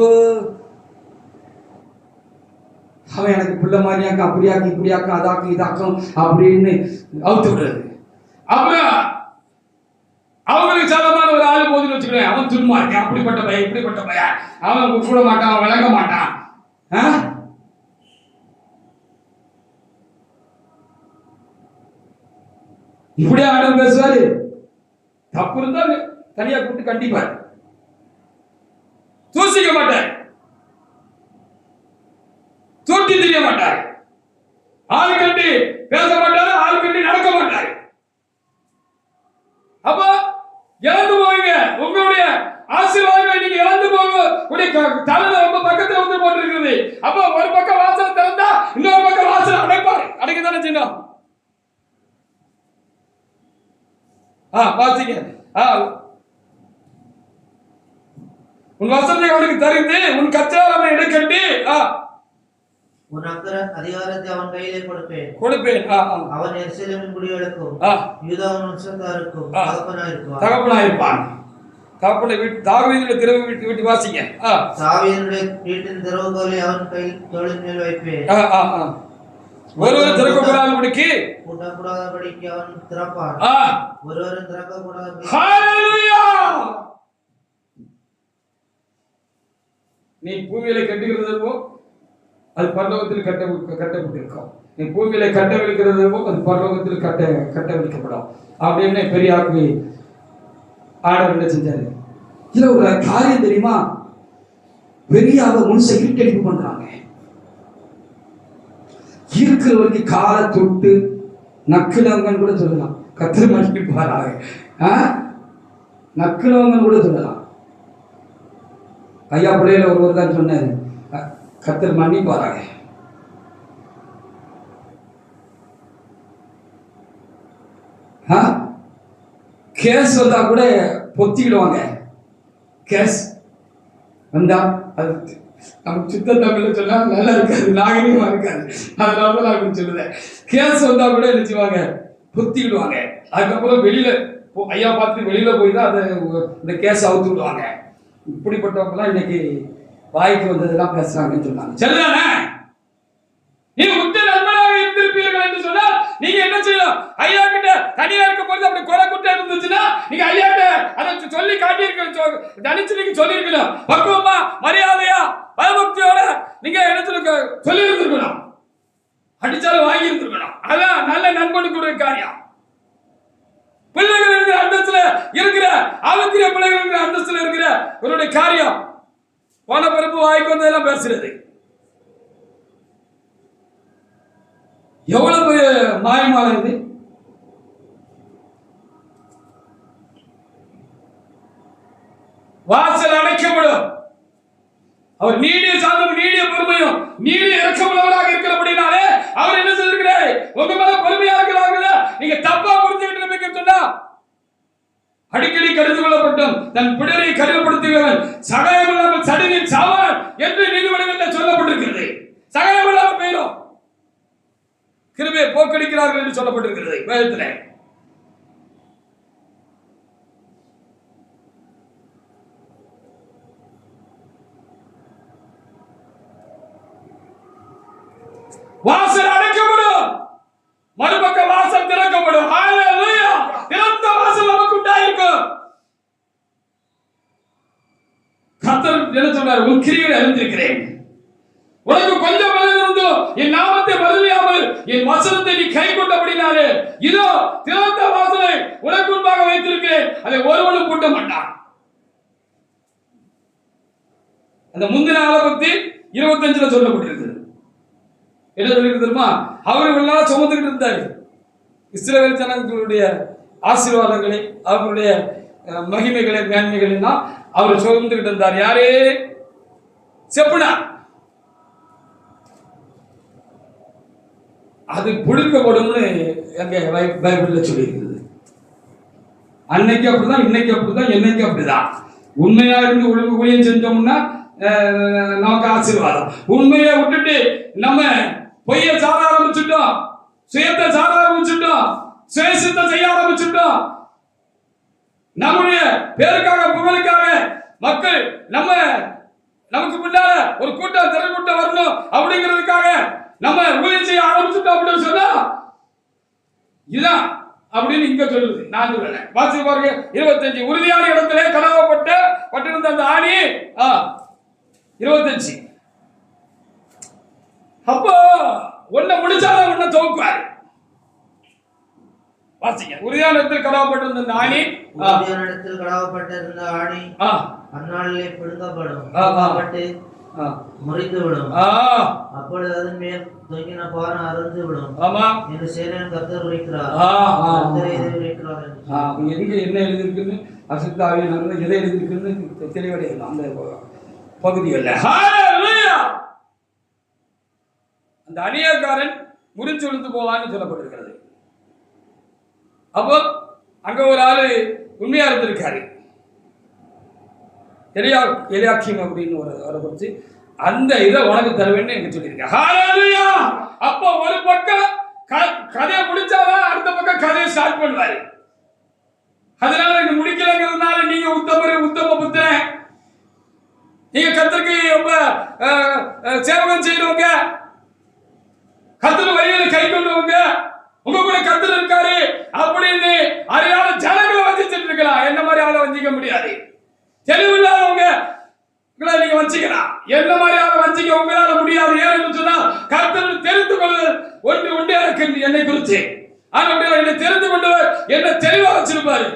அவன் எனக்கு பிள்ளை மாதிரியாக்க, அப்படியாக்கு இப்படியாக்கும், அதாக்கும் இதாக்கும் அப்படின்னு அவுத்து விடுறது. அப்புறம் அவங்களுக்கு சாதமான ஒரு ஆள் போதுன்னு வச்சுக்கிறேன், அவன் துன்மா இருக்கேன், அப்படிப்பட்ட பையன் இப்படிப்பட்ட பையன், அவன் கூட மாட்டான், அவன் விளங்க மாட்டான். இப்படியே ஆண்டவர் பேசுவாரு. தப்பு இருந்தா தனியா கூப்பிட்டு கண்டிப்பார், தூசிக்க மாட்டார், தூட்டி தெரிய மாட்டார், ஆள் கட்டி பேச மாட்டாரு, ஆள் கட்டி நடக்க மாட்டாரு. அப்ப இழந்து போவீங்க, உங்களுடைய ஆசீர்வாதங்களை நீங்க இழந்து போங்க. தலையில ரொம்ப பக்கத்துல வந்து போட்டிருக்கிறது. அப்ப ஒரு பக்கம் வாசலை திறந்தா இன்னொரு பக்கம் வாசலை அடைப்பாரு, அடைக்கத்தானே செய்யணும். வாசிங்க. உன் வசனத்தை அவனுக்கு தரித்து உன் கச்சால் அவனை இடைக்கட்டி உன் அதிகாரத்தை அவன் கையிலே கொடுப்பேன். அவன் எருசலேமின் குடிகளுக்கும் யூதாவின் வம்சத்தாருக்கும் தகப்பனாயிருப்பான். தகப்பனை வீட்டு தாவீதுடைய திறவு வீட்டு வாசிங்க. தாவீதுடைய வீட்டின் திறவுகோலை அவன் கையில் தோளின் மேல் வைப்பேன். ஒருவர் திறக்கப்படாத அப்படிக்கு பூட்டக்கூடாதபடிக்கு அவன் திறப்பான், ஆ, ஒருவரும் திறக்கக்கூடாதபடி. ஹalleluya. நீ பூமியில கட்டுகிறதோ அது பரலோகத்தில் கட்டப்பட்டிருக்கும். நீ பூமியில கட்டவிழ்க்கிறதோ அது பரலோகத்தில் கட்டவிழ்க்கப்படும் அப்படின்னு பெரியாருக்கு ஆர்டர் என்ன செஞ்சாரு. இதுல ஒரு காரியம் தெரியுமா, பெரியாவை முழுச இருட்டடிப்பு பண்றாங்க. இருக்கிறவருக்கு காலை தொட்டு நக்குலவங்கன்னு கூட சொல்லலாம். கத்தர் மன்னிப்பாராக. நக்குலவங்கன்னு கூட சொல்லலாம். ஐயா பிள்ளையில ஒருவர் தான் சொன்னாரு, கத்தர் மன்னிப்பாராக. கேஸ் வந்தா கூட பொத்திக்கிடுவாங்க. கேஸ் வந்தா அது நம்ம சுத்த தமிழ்ல சொன்னா நல்லா இருக்காது, நாகரிகமா இருக்காது. அதனால நான் அப்படி சொல்லுறேன். கேஸ் வந்தா கூட என்ன செய்வாங்க, பொத்திக்கிடுவாங்க. அதுக்கப்புறம் வெளியில ஐயா பார்த்து வெளியில போய் தான் அதை இந்த கேஸ் அவுத்து விடுவாங்க. இப்படிப்பட்டவங்கலாம் இன்னைக்கு வாய்க்கு வந்ததெல்லாம் பேசுறாங்கன்னு சொன்னாங்க. சரிதானே? நீ உத்த நண்பனாக இருந்திருப்பீர்கள் என்று சொன்னால் நீங்க என்ன செய்யலாம், ஐயா கிட்ட தனியா இருக்க போது அப்படி குறை குட்டை இருந்துச்சுன்னா நீங்க ஐயா கிட்ட அதை சொல்லி காட்டியிருக்க, தனிச்சு நீங்க சொல்லியிருக்கணும். பக்குவமா மரியாதையா பயபக்தியோட நீங்க என்ன சொல்லி இருந்திருக்கணும். அடிச்சாலும் வாங்கி இருந்திருக்கணும். அதான் நல்ல நண்பனுக்கு ஒரு காரியம். பிள்ளைகள் இருக்கிற அந்தஸ்துல இருக்கிற ஆவிக்குரிய பிள்ளைகள் இருக்கிற அந்தஸ்துல இருக்கிற உன்னுடைய காரியம் போன பிறப்பு வாய்க்கு வந்ததெல்லாம் பேசுறது எவ்வளவு மாயமான இது. வாசல் அடைக்கப்படும். அவர் நீடிய சாந்தம், நீடிய பொறுமையும், நீடிய இரக்கமுள்ளவராக இருக்கிறபடினாலே அவர் என்ன சொல்லிருக்கிறார், உங்க மேல பொறுமையா இருக்கிறார்களா, நீங்க தப்பா புரிஞ்சுக்கிட்டு இருப்பீங்க சொன்னா அடிக்கடி கடிந்து கொள்ளப்பட்டும் தன் பிடரை கருப்படுத்துகிறவன் சகாயமில்லாமல் சடினில் சாவான் என்று நீதிமன்றங்களில் சொல்லப்பட்டிருக்கிறது. சகாயமில்லாமல் போயிடும், கிருபையை போக்கடிக்கிறார்கள் என்று சொல்லப்பட்டிருக்கிறது வேதத்திலே. வாசல் அடைக்கப்படும், மறுபக்க வாசல் திறக்கப்படும். ஹalleluya. திறந்த வாசல் நமக்கு உண்டாயிருக்கும். கர்த்தர் என்ன சொல்றார், உன் கிரியைகளை அறிந்திருக்கிறேன், உனக்கு கொஞ்சம் பலன் இருந்தோ என் நாமத்தை மறுதலியாமல் என் வசனத்தை நீ கை கொண்டபடினாலே இதோ திறந்த வாசலை உனக்கு முன்பாக வைத்திருக்கிறேன், அதை ஒருவனும் பூட்ட மாட்டான். அந்த முந்தின ஆலோசனை 25 சொல்லப்பட்டிருக்கிறது. என்ன சொல்லிருக்கு தெரியுமா, அவர்கள் சுமந்துகிட்டு இருந்தாரு இஸ்ரவேல் ஜனங்களுடைய ஆசீர்வாதங்களை, அவர்களுடைய மகிமைகளை, மேன்மைகளை எல்லாம் அவர் சுமந்துகிட்டு இருந்தார். யாரே? செப்புனா. அது புடிக்கப்படும்னு எங்க பைபிள்ல சொல்லியிருக்கிறது. அன்னைக்கு அப்படிதான், இன்னைக்கு அப்படிதான், என்னைக்கு அப்படிதான். உண்மையா இருந்து ஒழுங்கு ஊழியம் செஞ்சோம்னா நமக்கு ஆசீர்வாதம். உண்மையை விட்டுட்டு நம்ம பொய்ய சார ஆரம்பிச்சுட்டோம், சுயத்தை சார ஆரம்பிச்சுட்டோம், சுயசித்தை செய்ய ஆரம்பிச்சுட்டோம், நம்முடைய பேருக்காக புகழுக்காக மக்கள் நமக்கு முன்னால ஒரு கூட்டம் திரள் கூட்டம் வரணும் அப்படிங்கிறதுக்காக நம்ம ஊழியம் செய்ய ஆரம்பிச்சுட்டோம் அப்படின்னு சொன்னா இதுதான் அப்படின்னு இங்க சொல்லுது. நான் சொல்றேன், வாசி பாருங்க 25. உறுதியான இடத்திலே கடவப்பட்டிருந்த அந்த ஆணி 25. அப்போ ஒன்ன முடிச்சாலும் ஒன்ன துவக்குவாரு. வாசிங்க, உறுதியான இடத்தில் கடவப்பட்டிருந்த அந்த ஆணி, உறுதியான இடத்தில் கடவப்பட்டிருந்த ஆணி அந்நாளிலே பிடுங்கப்படும், முறிந்து விடும், அப்பொழுது அதன் மேல் தொங்கின பாரம் அறுந்து விடும். ஆமா, என்று சேனையின் கர்த்தர் உரைக்கிறார். எங்க என்ன எழுதிருக்குன்னு அசுத்த ஆவியானவர் எதை எழுதிருக்குன்னு தெளிவடையலாம் அந்த பகுதிகளில். அந்த அநியாயக்காரன் முறிஞ்சு விழுந்து போவான்னு சொல்லப்பட்டிருக்கிறது. அப்போ அங்க ஒரு ஆளு உண்மையா இருந்திருக்காரு, எலியாக்கீம் அப்படின்னு ஒரு குறிச்சு அந்த இதை உனக்கு தருவேன்னு எனக்கு சொல்லியிருக்கேன். அப்போ ஒரு பக்கம் கதையை முடிச்சாதான் அடுத்த பக்கம் கதையை ஸ்டார்ட் பண்ணுவாரு. அதனால நீங்க முடிக்கலங்கிறதுனால நீங்க உத்தம புத்திரன், நீங்க கர்த்தருக்கு ரொம்ப சேவகம் செய்யறவங்க, கர்த்தர் வழியில கை கொண்டவங்க, உங்க கூட கர்த்தர் இருக்காரு அப்படின்னு அறியாத ஜனங்களை வஞ்சிச்சுட்டு இருக்கலாம். என்ன மாதிரி ஆளை வஞ்சிக்க முடியாது. தெளிவில்லாதவங்க நீங்க வஞ்சிக்கலாம். என்ன மாதிரி ஆளை வஞ்சிக்க உங்களால முடியாது. ஏன்னு சொன்னா கர்த்தர் தெரிந்து கொள்ளுதல் ஒன்று உண்டு எனக்கு என்னை குறித்து. ஆனால் என்னை தெரிந்து கொண்டவர் என்ன தெளிவா வச்சிருப்பாரு.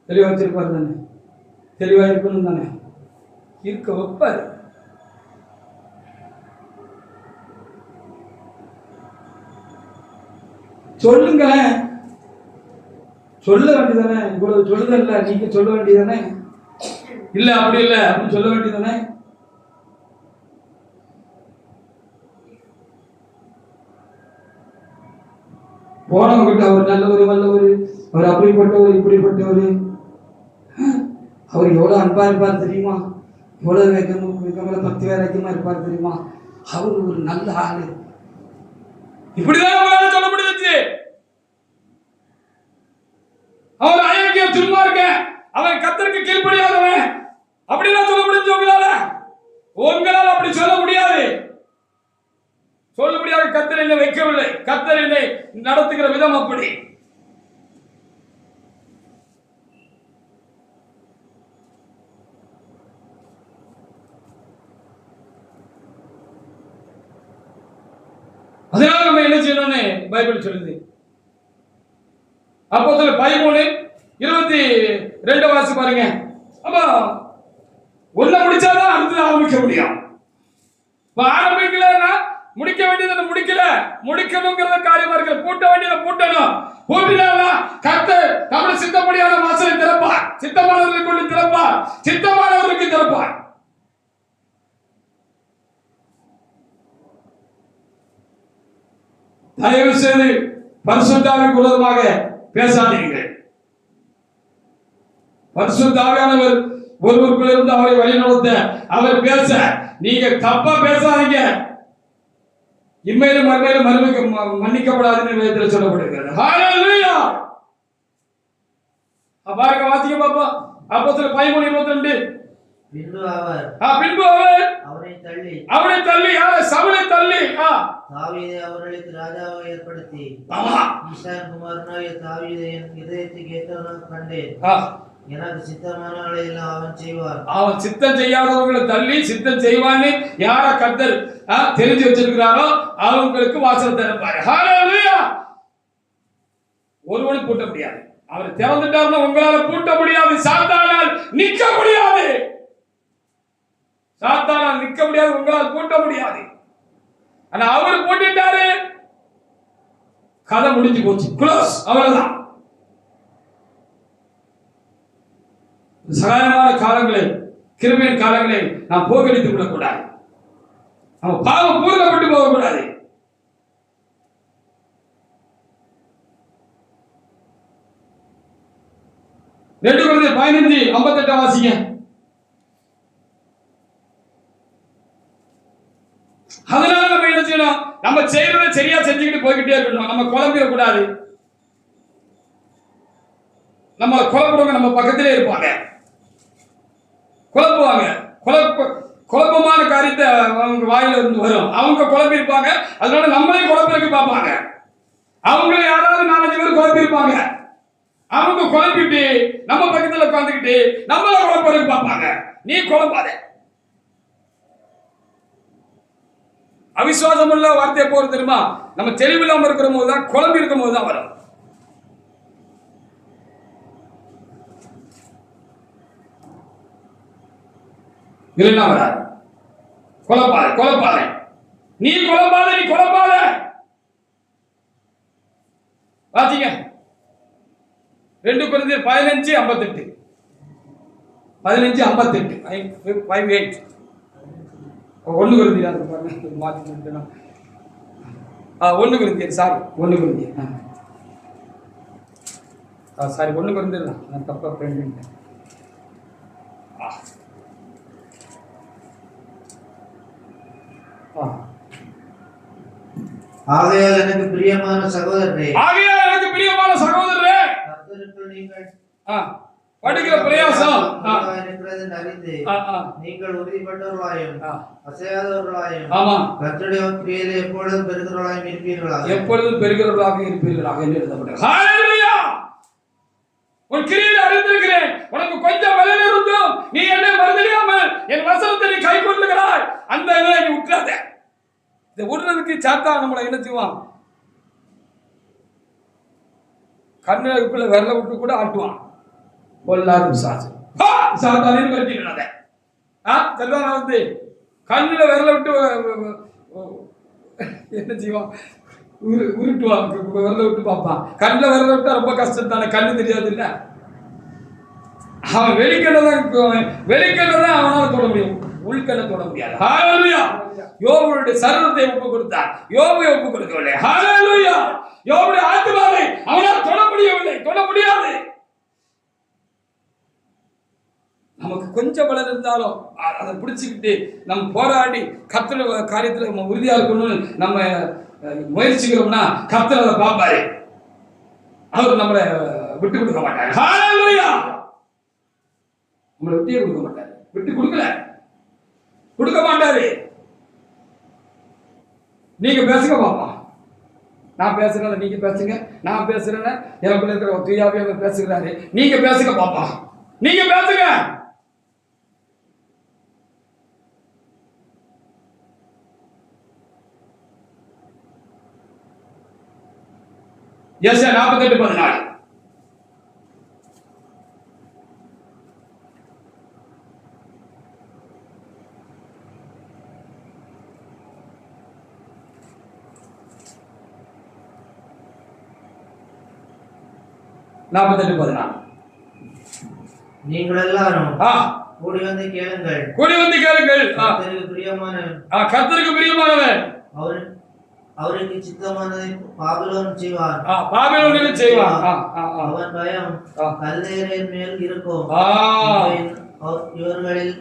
தெளிவா வச்சிருப்பாரு தானே, தெளிவா இருக்கணும் தானே, இருக்க வைப்பாரு. சொல்லுங்களேன், சொல்ல வேண்டியதானே. இவ்வளவு சொல்லுதல்ல, நீங்க சொல்ல வேண்டியதானே. இல்ல அப்படி இல்ல அப்படின்னு சொல்ல வேண்டியதானே. போனவங்கிட்ட அவர் நல்லவர் வல்லவர், அவர் அப்படிப்பட்டவர் இப்படிப்பட்டவர், அவர் எவ்வளவு அன்பா இருப்பார் தெரியுமா, எவ்வளவு வேகமா பக்தி வேலைக்குமா இருப்பார் தெரியுமா, அவர் ஒரு நல்ல ஆளு, இப்படிதான் உங்களால சொல்ல முடிஞ்சிச்சு. அவர் அயோக்கிய திரும்ப இருக்க, அவன் கர்த்தருக்கு கீழ்ப்படியாதவன் அப்படிலாம் சொல்ல முடிஞ்சு உங்களால. உங்களால அப்படி சொல்ல முடியாது. சொல்ல முடியாது. கர்த்தர் என்னை வைக்கவில்லை, கர்த்தர் என்னை நடத்துகிற விதம் அப்படி. அதனால நம்ம என்ன செய்யணும்னு பைபிள் சொல்லுது. அப்போஸ்தலர் 13:22 வாசி பாருங்க. அப்ப ஒண்ணு முடிச்சாதான் அடுத்து ஆரம்பிக்க முடியும். ஆரம்பிக்கலன்னா முடிக்க வேண்டியதை முடிக்கல, முடிக்கணுங்கிறத காரியமா இருக்கு. பூட்ட வேண்டியதை பூட்டணும். பூட்டினா கர்த்தர் நம்முடைய சித்தப்படியான வாசலை திறப்பார். சித்தமானவர்களை கொண்டு திறப்பார், சித்தமானவர்களுக்கு திறப்பார். தயவு செய்து பரிசுத்த ஆவிக்கு விரோதமாக பேசாதீர்கள். பரிசுத்த ஆவியானவர் ஒருவருக்குள்ள இருந்து அவரை வழிநடத்த, அவர் பேச நீங்க தப்பா பேசாதீங்க. இம்மையிலும் மறுமையிலும் மன்னிக்கப்படாதுன்னு வேதத்தில் சொல்லப்படுகிறது. ஹalleluya. பாருங்க, வாசிங்க பாப்பா. அப்போஸ்தலர் 13:22. பின்பு அவர் அவனை தள்ளி சவுலை தள்ளி தாவீதை அவர்களுக்கு ராஜாவாக ஏற்படுத்தி ஈசாயின் குமாரனாகிய தாவீதை என் இதயத்துக்கு ஏற்றவனாக கண்டேன். எனக்கு சித்தமானவர்களை எல்லாம் அவன் செய்வான். அவன் சித்தம் செய்யாதவர்களை தள்ளி சித்தம் செய்வான்னு யார கர்த்தர் தெரிஞ்சு வச்சிருக்கிறாரோ அவங்களுக்கு வாசல் திறப்பாரு. ஹalleluya. ஒருவனும் பூட்ட முடியாது. அவர் திறந்துட்டாருன்னா உங்களால பூட்ட முடியாது. சாத்தானால் நிக்க முடியாது. சாத்தானால் நிக்க முடியாது, உங்களால் பூட்ட முடியாது. ஆனா அவர் பூட்டிட்டாரு, கதை முடிஞ்சு போச்சு, க்ளோஸ், அவ்வளவுதான். சகாயமான காலங்களை, கிருபையின் காலங்களை நாம் போக்கடித்துக் விடக்கூடாது. அவன் பாவம் பூர்ணப்பட்டு போகக்கூடாது. ரெண்டு குழந்தை 15:58 வாசிங்க. அதனால நம்ம என்ன செய்யணும்? நம்ம செய்யறதை சரியா செஞ்சுக்கிட்டு போய்கிட்டே இருக்கணும். நம்ம குழம்பிட கூடாது. நம்ம குழப்பறவங்க நம்ம பக்கத்திலே இருப்பாங்க, குழப்புவாங்க. குழப்பமான காரியத்தை அவங்க வாயில இருந்து வரும். அவங்க குழப்பி இருப்பாங்க, அதனால நம்மளையும் குழப்பறதுக்கு பார்ப்பாங்க. அவங்கள யாராவது 4-5 பேர் குழப்பி இருப்பாங்க. அவங்க குழப்பிட்டு நம்ம பக்கத்துல உட்காந்துக்கிட்டு நம்மள குழப்பறதுக்கு பார்ப்பாங்க. நீ குழப்பாத. அவிசுவாசம் உள்ள வார்த்தையை போறது தெரியுமா? நம்ம தெளிவில்லாம இருக்கிற போதுதான், குழம்பி இருக்கும் போதுதான் வரும். இல்லைன்னா வராது. குழப்பாத. நீ குழப்பாத. பாத்தீங்க 2 கொரிந்தியர் 15:58. 15:58. 1 கொரிந்தியர் மாத்தி சொல்லிட்டேன். 1 கொரிந்தியர் சாரி 1 கொரிந்தியர் சாரி 1 கொரிந்தியர் தான், நான் தப்பா பண்ணிட்டேன். ஆகையால் எனக்கு பிரியமான சகோதரரே, கர்த்தருக்குள் நீங்கள் படுகிற பிரயாசம் இருக்கிறது அறிந்து நீங்கள் உறுதிப்பட்டவர்களாயும் அசையாதவர்களாயும் கர்த்தருடைய கிரியையிலே எப்பொழுதும் பெறுகிறவர்களாயும் இருப்பீர்களாக. எப்பொழுதும் பெறுகிறவர்களாக இருப்பீர்களாக என்று எழுதப்பட்டது. ஹல்லேலூயா. உன் கிரியையை அறிந்திருக்கிறேன், உனக்கு கொஞ்சம் பலன் இருந்தும் நீ என்னை மறுதலியாமல் என் வசனத்தை நீ கை கொள்ளுகிறாய். அந்த இதை நீ விட்டுறாத. இதை விடுறதுக்கு சாத்தான் நம்மளை என்ன செய்வான்? கண்ணுக்குள்ள விரல விட்டு கூட ஆட்டுவான். பொல்லாத சாசம் சாத்தானின்னு கட்டிக்கிறாங்க. செல்வான வந்து கண்ணுல விரல விட்டு என்ன செய்வான்? உருட்டுவான், விரல விட்டு பார்ப்பான். கண்ணில் விரல விட்டா ரொம்ப கஷ்டம் தானே, கண்ணு தெரியாது இல்ல. அவன் வெளிக்கண்ணதான் அவனால தொட முடியும், உள்கண்ண தொட முடியாது. ஹல்லேலூயா. யோபுடைய சரீரத்தை ஒப்பு கொடுத்தார், யோபை ஒப்பு கொடுக்கவில்லை. ஹல்லேலூயா. யோபுடைய ஆத்துமாவை அவனால் தொட முடியவில்லை, தொட முடியாது. நமக்கு கொஞ்சம் பலன் இருந்தாலும் அதை பிடிச்சிக்கிட்டு நம்ம போராடி கர்த்தருடைய காரியத்தில் நம்ம உறுதியா இருக்கணும்னு நம்ம முயற்சிக்கிறோம்னா கர்த்தர் அதை பார்ப்பாரு. அவர் நம்மளை விட்டு கொடுக்க மாட்டாரு. ஹல்லேலூயா. நம்மளை விட்டே கொடுக்க மாட்டாரு, விட்டு கொடுக்க மாட்டாரு. நீங்க பேசுங்க பாப்பா, நான் பேசுறேன், நீங்க பேசுங்க. நான் பேசுறேன்னு எனக்குள்ள இருக்கிற தூயாவே பேசுகிறாரு. நீங்க பேசுங்க பாப்பா, நீங்க பேசுங்க. எஸ்ஐயா 48:14. நீங்கள் எல்லாரும் கூடி வந்து கேளுங்கள், கர்த்தருக்கு பிரியமானவன் அவருக்கு சித்தமானதை பாபிலோன் செய்வார். அவன் பயம் கல்லேரின் மேல் இருக்கும். இவர்களில்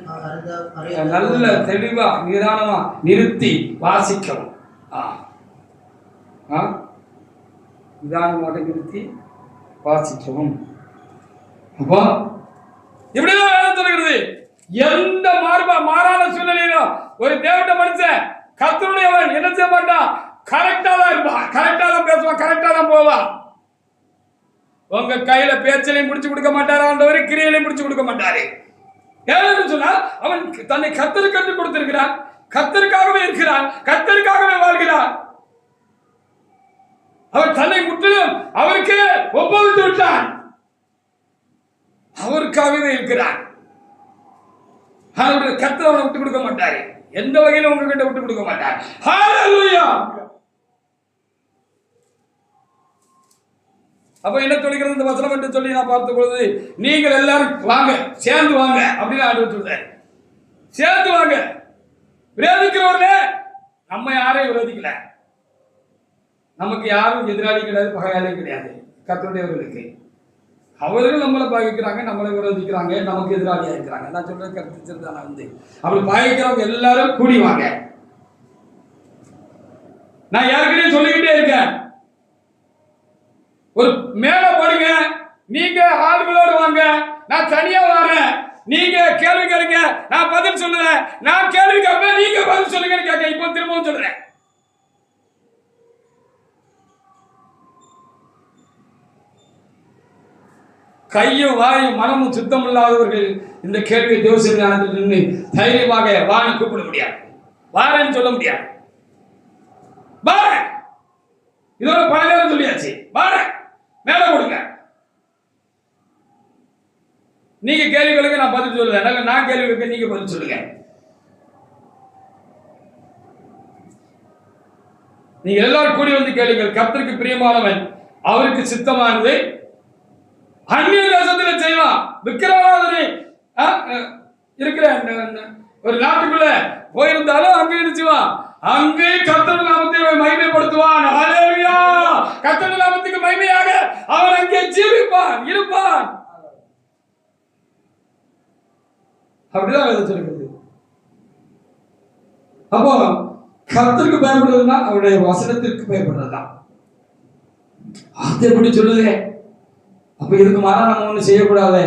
நல்ல தெளிவா நிதானமா நிறுத்தி வாசிக்கவும், நிதானமாக நிறுத்தி வாசிக்கவும். அப்போ இப்படிதான் வேலை சொல்லுகிறது. எந்த மாறான சூழ்நிலையிலும் ஒரு தேவட்ட மனுஷன் கர்த்தருடையவன் என்ன செய்ய மாட்டான்? கரெக்டா தான் இருப்பான், கரெக்டா தான் பேசுவான், கரெக்டா தான் போவான். உங்க கையில பேச்சலையும் முடிச்சு கொடுக்க மாட்டாரு ஆண்டவர், கிரியையிலையும் முடிச்சு கொடுக்க மாட்டாரு. ஏன்னு சொன்னா அவன் தன்னை கர்த்தருக்கு கற்றுக் கொடுத்திருக்கிறான், கர்த்தருக்காகவே இருக்கிறான், கர்த்தருக்காகவே வாழ்கிறான். அவன் தன்னை முற்றிலும் அவருக்கே ஒப்புவித்து விட்டான், அவருக்காகவே இருக்கிறான். அவருடைய கர்த்தர் அவனை விட்டு கொடுக்க மாட்டாரு, எந்த வகையிலும் உங்ககிட்ட விட்டு கொடுக்க மாட்டார். ஹல்லேலூயா. அப்ப என்ன சொல்கிறது இந்த வசனம் என்று சொல்லி நான் பார்த்த பொழுது, நீங்கள் எல்லாரும் வாங்க, சேர்ந்து வாங்க அப்படின்னு ஆண்டவர் சொல்றாரு. சேர்ந்து வாங்க. விரோதிக்கிறவர்களே, நம்ம யாரையும் விரோதிக்கல, நமக்கு யாரும் எதிராளி கிடையாது, பகையாளியும் கிடையாது. கர்த்தருடையவர்களுக்கு அவர்கள் நம்மளை பாதிக்கிறாங்க, நம்மளை விரோதிக்கிறாங்க, நமக்கு எதிராளியா இருக்கிறாங்க. நான் சொல்றது கருத்து சரிதானா? வந்து அப்படி பாதிக்கிறவங்க எல்லாரும் கூடிவாங்க. நான் யாருக்கிட்டையும் சொல்லிக்கிட்டே இருக்கேன், ஒரு மேல போடுங்க, நீங்க ஆளுகளோடு வாங்க, நான் தனியா வரேன், நீங்க கேள்வி கேளுங்க, நான் பதில் சொல்லுறேன், நான் கேள்வி கேட்பேன், நீங்க பதில் சொல்லுங்கன்னு கேட்க. இப்போ திரும்பவும் சொல்றேன், கையும் வாயும் மனமும் சுத்தம் இல்லாதவர்கள் இந்த கேள்வியை தேவசேனை ஞானத்தில் நின்று தைரியமாக வான்னு கூப்பிட முடியாது, வாரன்னு சொல்ல முடியாது. வாரேன், இதோட பல நேரம் சொல்லியாச்சு, வாரேன், மேல கொடுங்க. நீங்க கேள்வி கேளுங்க, நான் பதில் சொல்லுவேன். நான் கேள்வி கேட்க, நீங்க பதில் சொல்லுங்க. நீங்க எல்லாரும் கூடி வந்து கேளுங்கள். கர்த்தருக்கு பிரியமானவன், அவருக்கு சித்தமானது அந்நிய தேசத்தில் செய்வான். விக்கிரவாதனை இருக்கிற ஒரு நாட்டுக்குள்ள போயிருந்தாலும் அங்கே இருந்துச்சுவான், அங்கே கர்த்தருடைய நாமத்தை மகிமைப்படுத்துவான். ஹல்லேலூயா. கர்த்தருடைய நாமத்துக்கு மகிமையாக அவன் அங்கே ஜீவிப்பான், இருப்பான். அப்படிதான் வேதம் சொல்கிறது. அப்போ கர்த்தருக்கு பயப்படுறதுன்னா அவருடைய வசனத்திற்கு பயப்படுறதுதான். அது எப்படி சொல்லுதே? அப்ப இதுக்கு மாறா நம்ம ஒண்ணு செய்யக்கூடாது.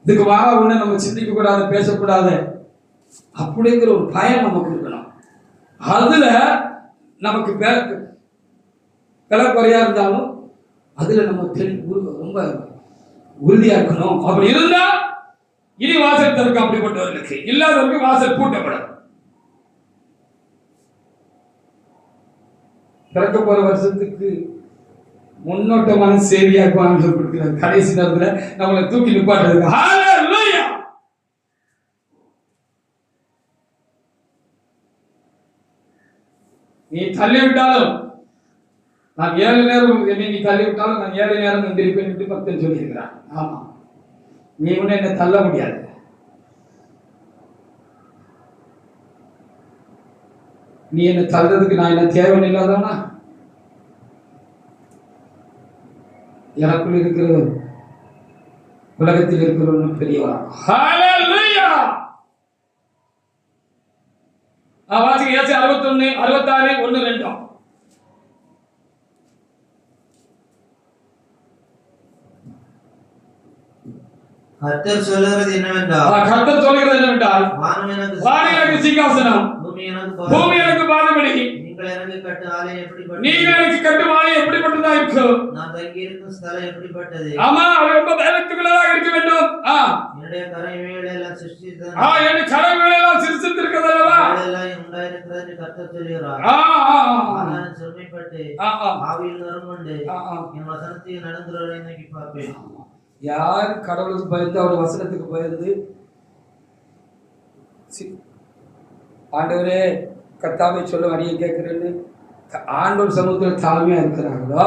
இதுக்கு வார ஒண்ணு நம்ம சிந்திக்க கூடாது, பேசக்கூடாது அப்படிங்கிற ஒரு பயம் நமக்கு இருக்கணும். அதுல நமக்கு குறையா இருந்தாலும் அதுல நம்ம ரொம்ப உறுதியா இருக்கணும். அப்படி இருந்தா இனி வாசல் திறக்கும். அப்படிப்பட்டவர்களுக்கு இல்லாதவருக்கு வாசல் பூட்டப்படும். பிறக்க போற வருஷத்துக்கு முன்னோட்டமான செய்தியா கொடுக்கிறார். கடைசி நேரத்துல நம்மளை தூக்கி நிப்பாட்டுறது. ஹல்லேலூயா. நீ தள்ளி விட்டாலும் நான் 7 நேரம் என்னை நீ தள்ளி விட்டாலும் நான் 7 நேரம் எந்திரிப்பேன் என்று பக்தன் சொல்லியிருக்கிறான். ஆமா, நீ ஒண்ணு என்ன தள்ள முடியாது. நீ என்ன தள்ளுறதுக்கு நான் என்ன தேவையில்லாதவனா? எனக்குள் இருக்கிறவர் உலகத்தில் இருக்கிறவன் பெரியவரா? ஹல்லேலூயா. வாசிங்க ஏசாயா 61, 66, 1, 2. கர்த்தர் சொல்கிறது என்னவென்றால் வானம் எனக்கு சிங்காசனம், பூமி எனக்கு பாதபடி. நீங்கள் எனக்கு கட்டும் ஆலயம் எப்படிப்பட்டதா இருக்கும்? நான் தங்கி இருக்கும் ஸ்தலம் எப்படிப்பட்டது? ஆமா, அது ரொம்ப பயத்துக்குள்ளதாக இருக்க வேண்டும். என்னுடைய கரங்களை எல்லாம் சிருஷ்டித்தேன். என் கரங்களை எல்லாம் சிருஷ்டித்திருக்கிறது அல்லவா? எல்லாம் உண்டாயிருக்கிறது என்று கர்த்தர் சொல்கிறார். நான் செம்மைப்பட்டு ஆவியில் நறுமண்டு என் வசனத்தை நடந்துறவரை நோக்கி பார்ப்பேன். யார் கடவுளுக்கு பயந்து அவர் வசனத்துக்கு பயந்து ஆண்டவரே கர்த்தாவை சொல்ல அடியை கேட்கிறேன்னு ஆண்டவர் சமூகத்தில் தாழ்மையா இருக்கிறாங்களோ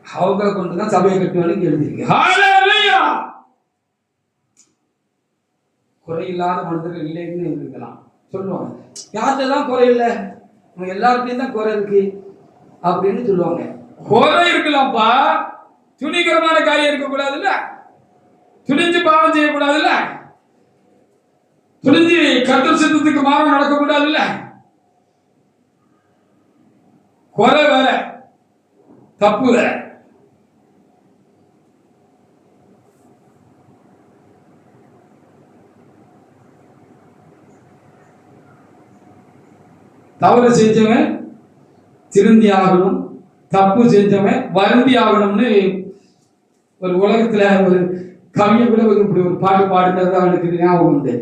அவங்களை கொண்டுதான் சபையை கட்டுவான்னு எழுதியிருக்கு. குறையில்லாத மனிதர்கள் இல்லைன்னு இருக்கலாம் சொல்லுவாங்க. யார்கிட்டதான் குறை இல்லை, நம்ம எல்லார்ட்டையும் தான் குறை இருக்கு அப்படின்னு சொல்லுவாங்க. குறை இருக்கலாம்ப்பா, துணிகரமான காரியம் இருக்கக்கூடாதுல்ல, துணிஞ்சு பாவம் செய்யக்கூடாதுல்ல, துணிஞ்சு கர்த்தர் சித்தத்துக்கு மாறம் நடக்கக்கூடாதுல்ல. குறை வேற, தப்பு வேற. தவறு செஞ்சவன் திருந்தி ஆகணும், தப்பு செஞ்சவன் வருந்தி ஆகணும்னு ஒரு உலகத்துல ஒரு கவியை கூட இப்படி ஒரு பாட்டு பாடுனது அவனுக்கு ஞாபகம் உண்டு.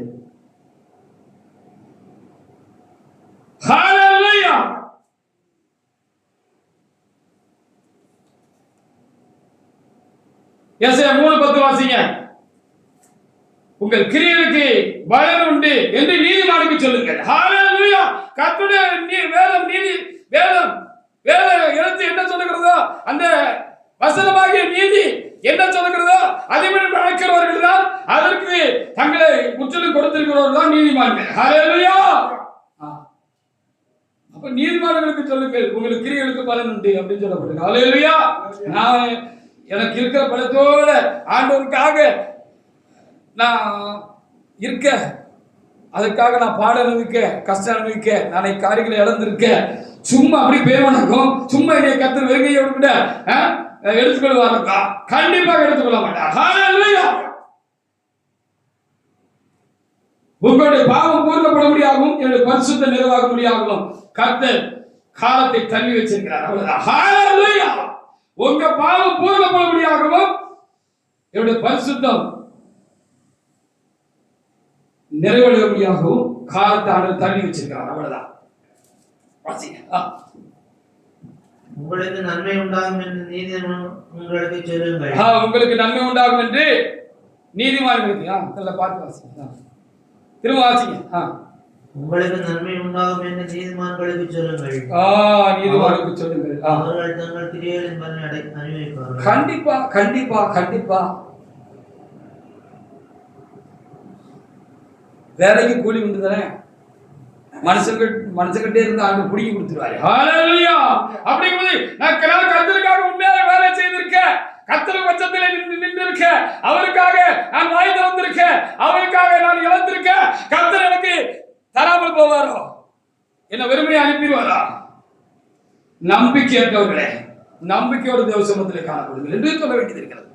ஏசாயா 3:10 வாசிங்க. உங்கள் கிரியைகளுக்கு பலன் உண்டு என்று நீதிமானுக்கு சொல்லுங்கள். ஹல்லேலூயா. கர்த்தருடைய வேதம் நீதி வேதம் வேத எழுத்து என்ன சொல்லுகிறதோ அந்த வசனமாகிய நீதி என்ன சொல்லுகிறதோ அதேபடி நடக்கிறவர்கள் தான் அதற்கு தங்களை முற்றிலும் கொடுத்திருக்கிறவர்கள் தான் நீதிமான்கள். ஹல்லேலூயா. அப்ப நீதிமான்களுக்கு சொல்லுங்கள் உங்களுக்கு கிரியைகளுக்கு பலன் உண்டு அப்படின்னு சொல்லப்பட்டிருக்கு. ஹல்லேலூயா. நான் எனக்கு இருக்கிற பலத்தோட ஆண்டவருக்காக நான் இருக்க, அதுக்காக நான் பாட அனுபவிக்க, கஷ்டம் அனுபவிக்க, நாளை காரியங்களை இழந்திருக்க, சும்மா அப்படி பேவனுக்கும் சும்மா என்னை கர்த்தர் வெறுங்கையோடு கூட எடுத்துக்கொள்வாருக்கா? கண்டிப்பாக எடுத்துக்கொள்ள மாட்டார். ஹல்லேலூயா. உங்களுடைய பாவம் பூர்ணப்பட முடியாகவும் என்னுடைய பரிசுத்த நிறைவாக முடியாகவும் கர்த்தர் காலத்தை தள்ளி வச்சிருக்கிறார். அவ்வளவுதான். ஹல்லேலூயா. உங்க பாவம் பூர்ணப்பட முடியாகவும் என்னுடைய பரிசுத்தம் நிறைவடைய முடியாகவும் காலத்தை ஆண்டவர் தள்ளி வச்சிருக்கிறார். அவ்வளவுதான். உங்களுக்கு நன்மை உண்டாகும் என்று நீதிமான் உங்களுக்கு சொல்லுங்கள். உங்களுக்கு நன்மை உண்டாகும் என்று நீதிமான்களுக்கு பார்த்து வாசிங்க. திரும்ப வாசிங்க. உங்களுக்கு நன்மை உண்டாகும் என்று நீதிமான்களுக்கு சொல்லுங்கள். நீதிமான்களுக்கு சொல்லுங்கள். அவர்கள் தங்கள் கிரியைகளின் பலனை அனுபவிப்பார்கள். கண்டிப்பா கண்டிப்பா கண்டிப்பா. வேலைக்கு கூலி உண்டு தானே, மனுஷங்கிட்டே இருந்து ஆண்டு பிடிக்கி கொடுத்துருவாரு. ஹல்லேலூயா. அப்படிங்கும்போது நான் கர்த்தருக்காக உண்மையாக வேலை செய்திருக்கேன், கர்த்தர் பட்சத்தில் நின்றிருக்க, அவருக்காக நான் வாய் திறந்திருக்கேன், அவருக்காக நான் இழந்திருக்கேன். கர்த்தர் எனக்கு தராமல் போவாரோ, என்ன வெறுமனே அனுப்பிடுவாரா? நம்பிக்கையற்றவர்களே, நம்பிக்கையோட தேவ சமூகத்தில் காணப்படுங்கள் என்று சொல்ல வேண்டியது இருக்கிறது.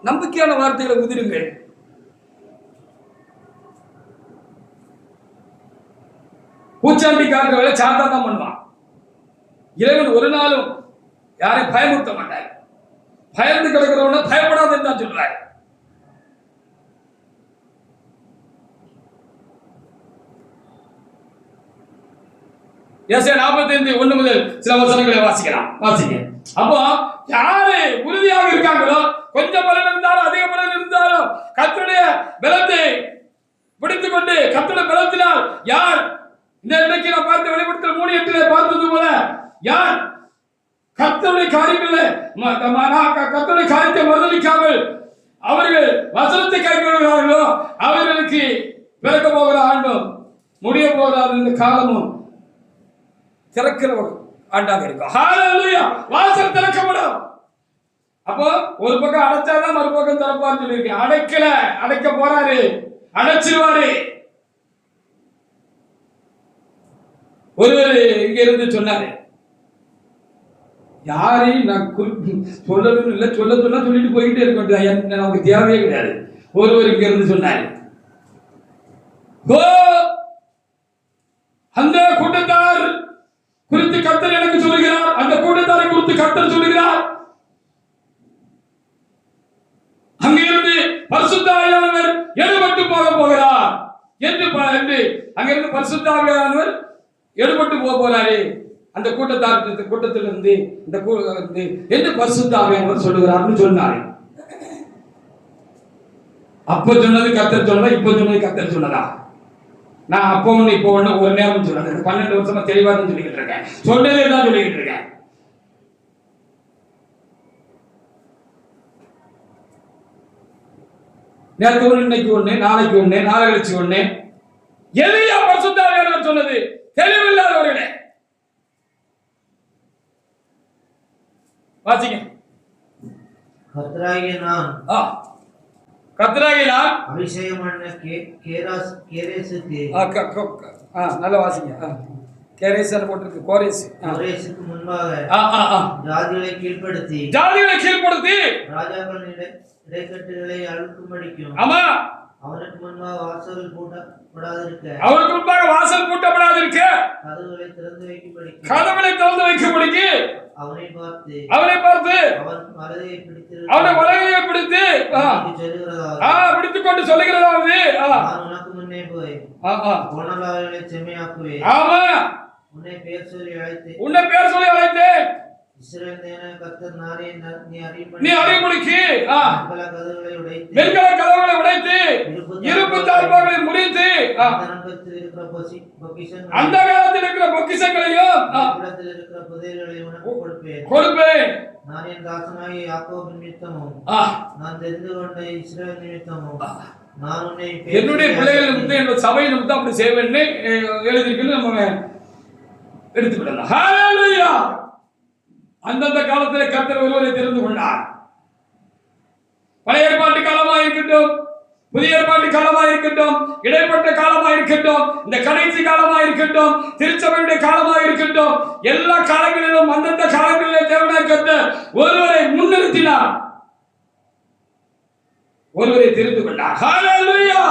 நம்பிக்கையான வார்த்தைகளை உதிருங்கள். பூச்சாண்டி காட்டுற வேலை சாத்தா தான் பண்ணுவான். இறைவன் ஒரு நாளும் யாரையும் பயமுறுத்த மாட்டார். பயந்து கிடக்கிறவன பயப்படாதுன்னு தான் சொல்றாரு. ஏசாயா 45:1 முதல் சில வசனங்களை வாசிங்க. அப்போ யாரு உறுதியாக இருக்காங்களோ, கொஞ்சம் பலன் இருந்தாலும் அதிக பலன் இருந்தாலும் கர்த்தருடைய பலத்தை பிடித்துக் கொண்டு கர்த்தருடைய பலத்தினால் யார் இந்த இன்னைக்கு நான் பார்த்த வெளிப்படுத்தல் 3:8 பார்த்தது போல யார் கர்த்தருடைய காரியங்களை கர்த்தருடைய காரியத்தை மறுதலிக்காமல் அவர்கள் வசனத்தை கைக்கொள்கிறார்களோ அவர்களுக்கு பிறக்க போகிற ஆண்டும் முடிய போகிற இந்த காலமும் திறக்கிற ஆண்டாக இருக்கும். ஹalleluya. வாசல் திறக்கப்படும். அப்போ ஒரு பக்கம் அடைச்சாதான் மறுபக்கம் திறப்பான்னு சொல்லியிருக்கேன். அடைக்க போறாரு, அடைச்சிருவாரு. ஒருவர் இங்க இருந்து சொன்னாரு, யாரையும் நான் சொல்லணும் இல்லை, சொல்ல சொல்லிட்டு போயிட்டே இருக்க நமக்கு தேவையே கிடையாது. ஒருவர் இங்க இருந்து சொன்னாரு, அந்த கூட்டத்தார் குறித்து கர்த்தர் எனக்கு சொல்லுகிறார், அந்த கூட்டத்தாரை குறித்து கர்த்தர் சொல்லுகிறார், அங்கிருந்து பரிசுத்த ஆவியானவர் எடுபட்டு போக போகிறார் என்று அங்கிருந்து பரிசுத்த ஆவியானவர் எடுபட்டு போக போறாரு அந்த கூட்டத்திலிருந்து என்று பரிசுத்த ஆவியானவர் சொல்லுகிறார்னு சொன்னாரு. அப்ப சொன்னது கர்த்தர் சொன்னதா, இப்ப சொன்னது கர்த்தர் சொன்னதா? நான் அப்போ ஒண்ணு இப்போ ஒண்ணு ஒரு நேரம் சொல்றேன். 12 வருஷமா தெளிவா தான் சொல்லிக்கிட்டு இருக்கேன். சொன்னதே தான் சொல்லிக்கிட்டு இருக்கேன். நேற்று ஒண்ணு, இன்னைக்கு ஒண்ணு, நாளைக்கு ஒண்ணு, நாளை கழிச்சு ஒண்ணு. எலியா பரிசுத்த ஆவியானவர் சொன்னது தெளிவில்லாதவர்களே. வாசிங்க. கர்த்தராகிய நான் அபிஷேகம் பண்ண கேரேசுக்கு நல்ல வாசிங்க. கேரேசன் போட்டிருக்கு, கோரேசுக்கு முன்பாக ஜாதிகளை கீழ்ப்படுத்தி ராஜாக்கள் இடைக்கட்டுகளை அழுக்கும்படிக்கும் அவனுக்கு முன்பாக வாசல் பூட்டப்படாதிருக்க கதவுகளை திறந்து வைக்கும்படிக்கு அவனை பார்த்து அவனை வலையை பிடித்து பிடித்துக் கொண்டு சொல்லுகிறதாவது, உனக்கு முன்னே போய் போனவர்களை செம்மையாக்குவேன். உன்னை பேர் சொல்லி அழைத்தேன். இஸ்ரவேல் கர்த்தர் நீ அறியும்படிக்கு வெண்கல கதவுகளை உடைத்து இருப்பு தாழ்பார்களை முறித்து அந்த காலத்தில் இருக்கிற பொக்கிஷங்களையும் இருக்கிற புதையல்களையும் உனக்கு கொடுப்பேன். நான் என் தாசனாகிய யாக்கோபு நிமித்தமும் நான் தெரிந்து கொண்ட இஸ்ரவேல் நிமித்தமும் நான் உன்னை என்னுடைய பிள்ளைகள் நிமித்தம் என்னோட சபை நிமித்தம் அப்படி செய்வேன்னு எழுதிருக்குன்னு நம்ம எடுத்துக்கிடலாம். ஹalleluya. அந்தந்த காலத்தில் கர்த்தர் ஒருவரை தெரிந்து கொண்டார். பழைய ஏற்பாட்டு காலமா இருக்கட்டும், புதிய ஏற்பாட்டு காலமா இருக்கட்டும், இடைப்பட்ட காலமா இருக்கட்டும், இந்த கடைசி காலமா இருக்கட்டும், திருச்சபையுடைய காலமா இருக்கட்டும், எல்லா காலங்களிலும் அந்தந்த காலங்களிலே தேவனாய் கர்த்தர் ஒருவரை முன்னிறுத்தினார், ஒருவரை தெரிந்து கொண்டார். ஹalleluya.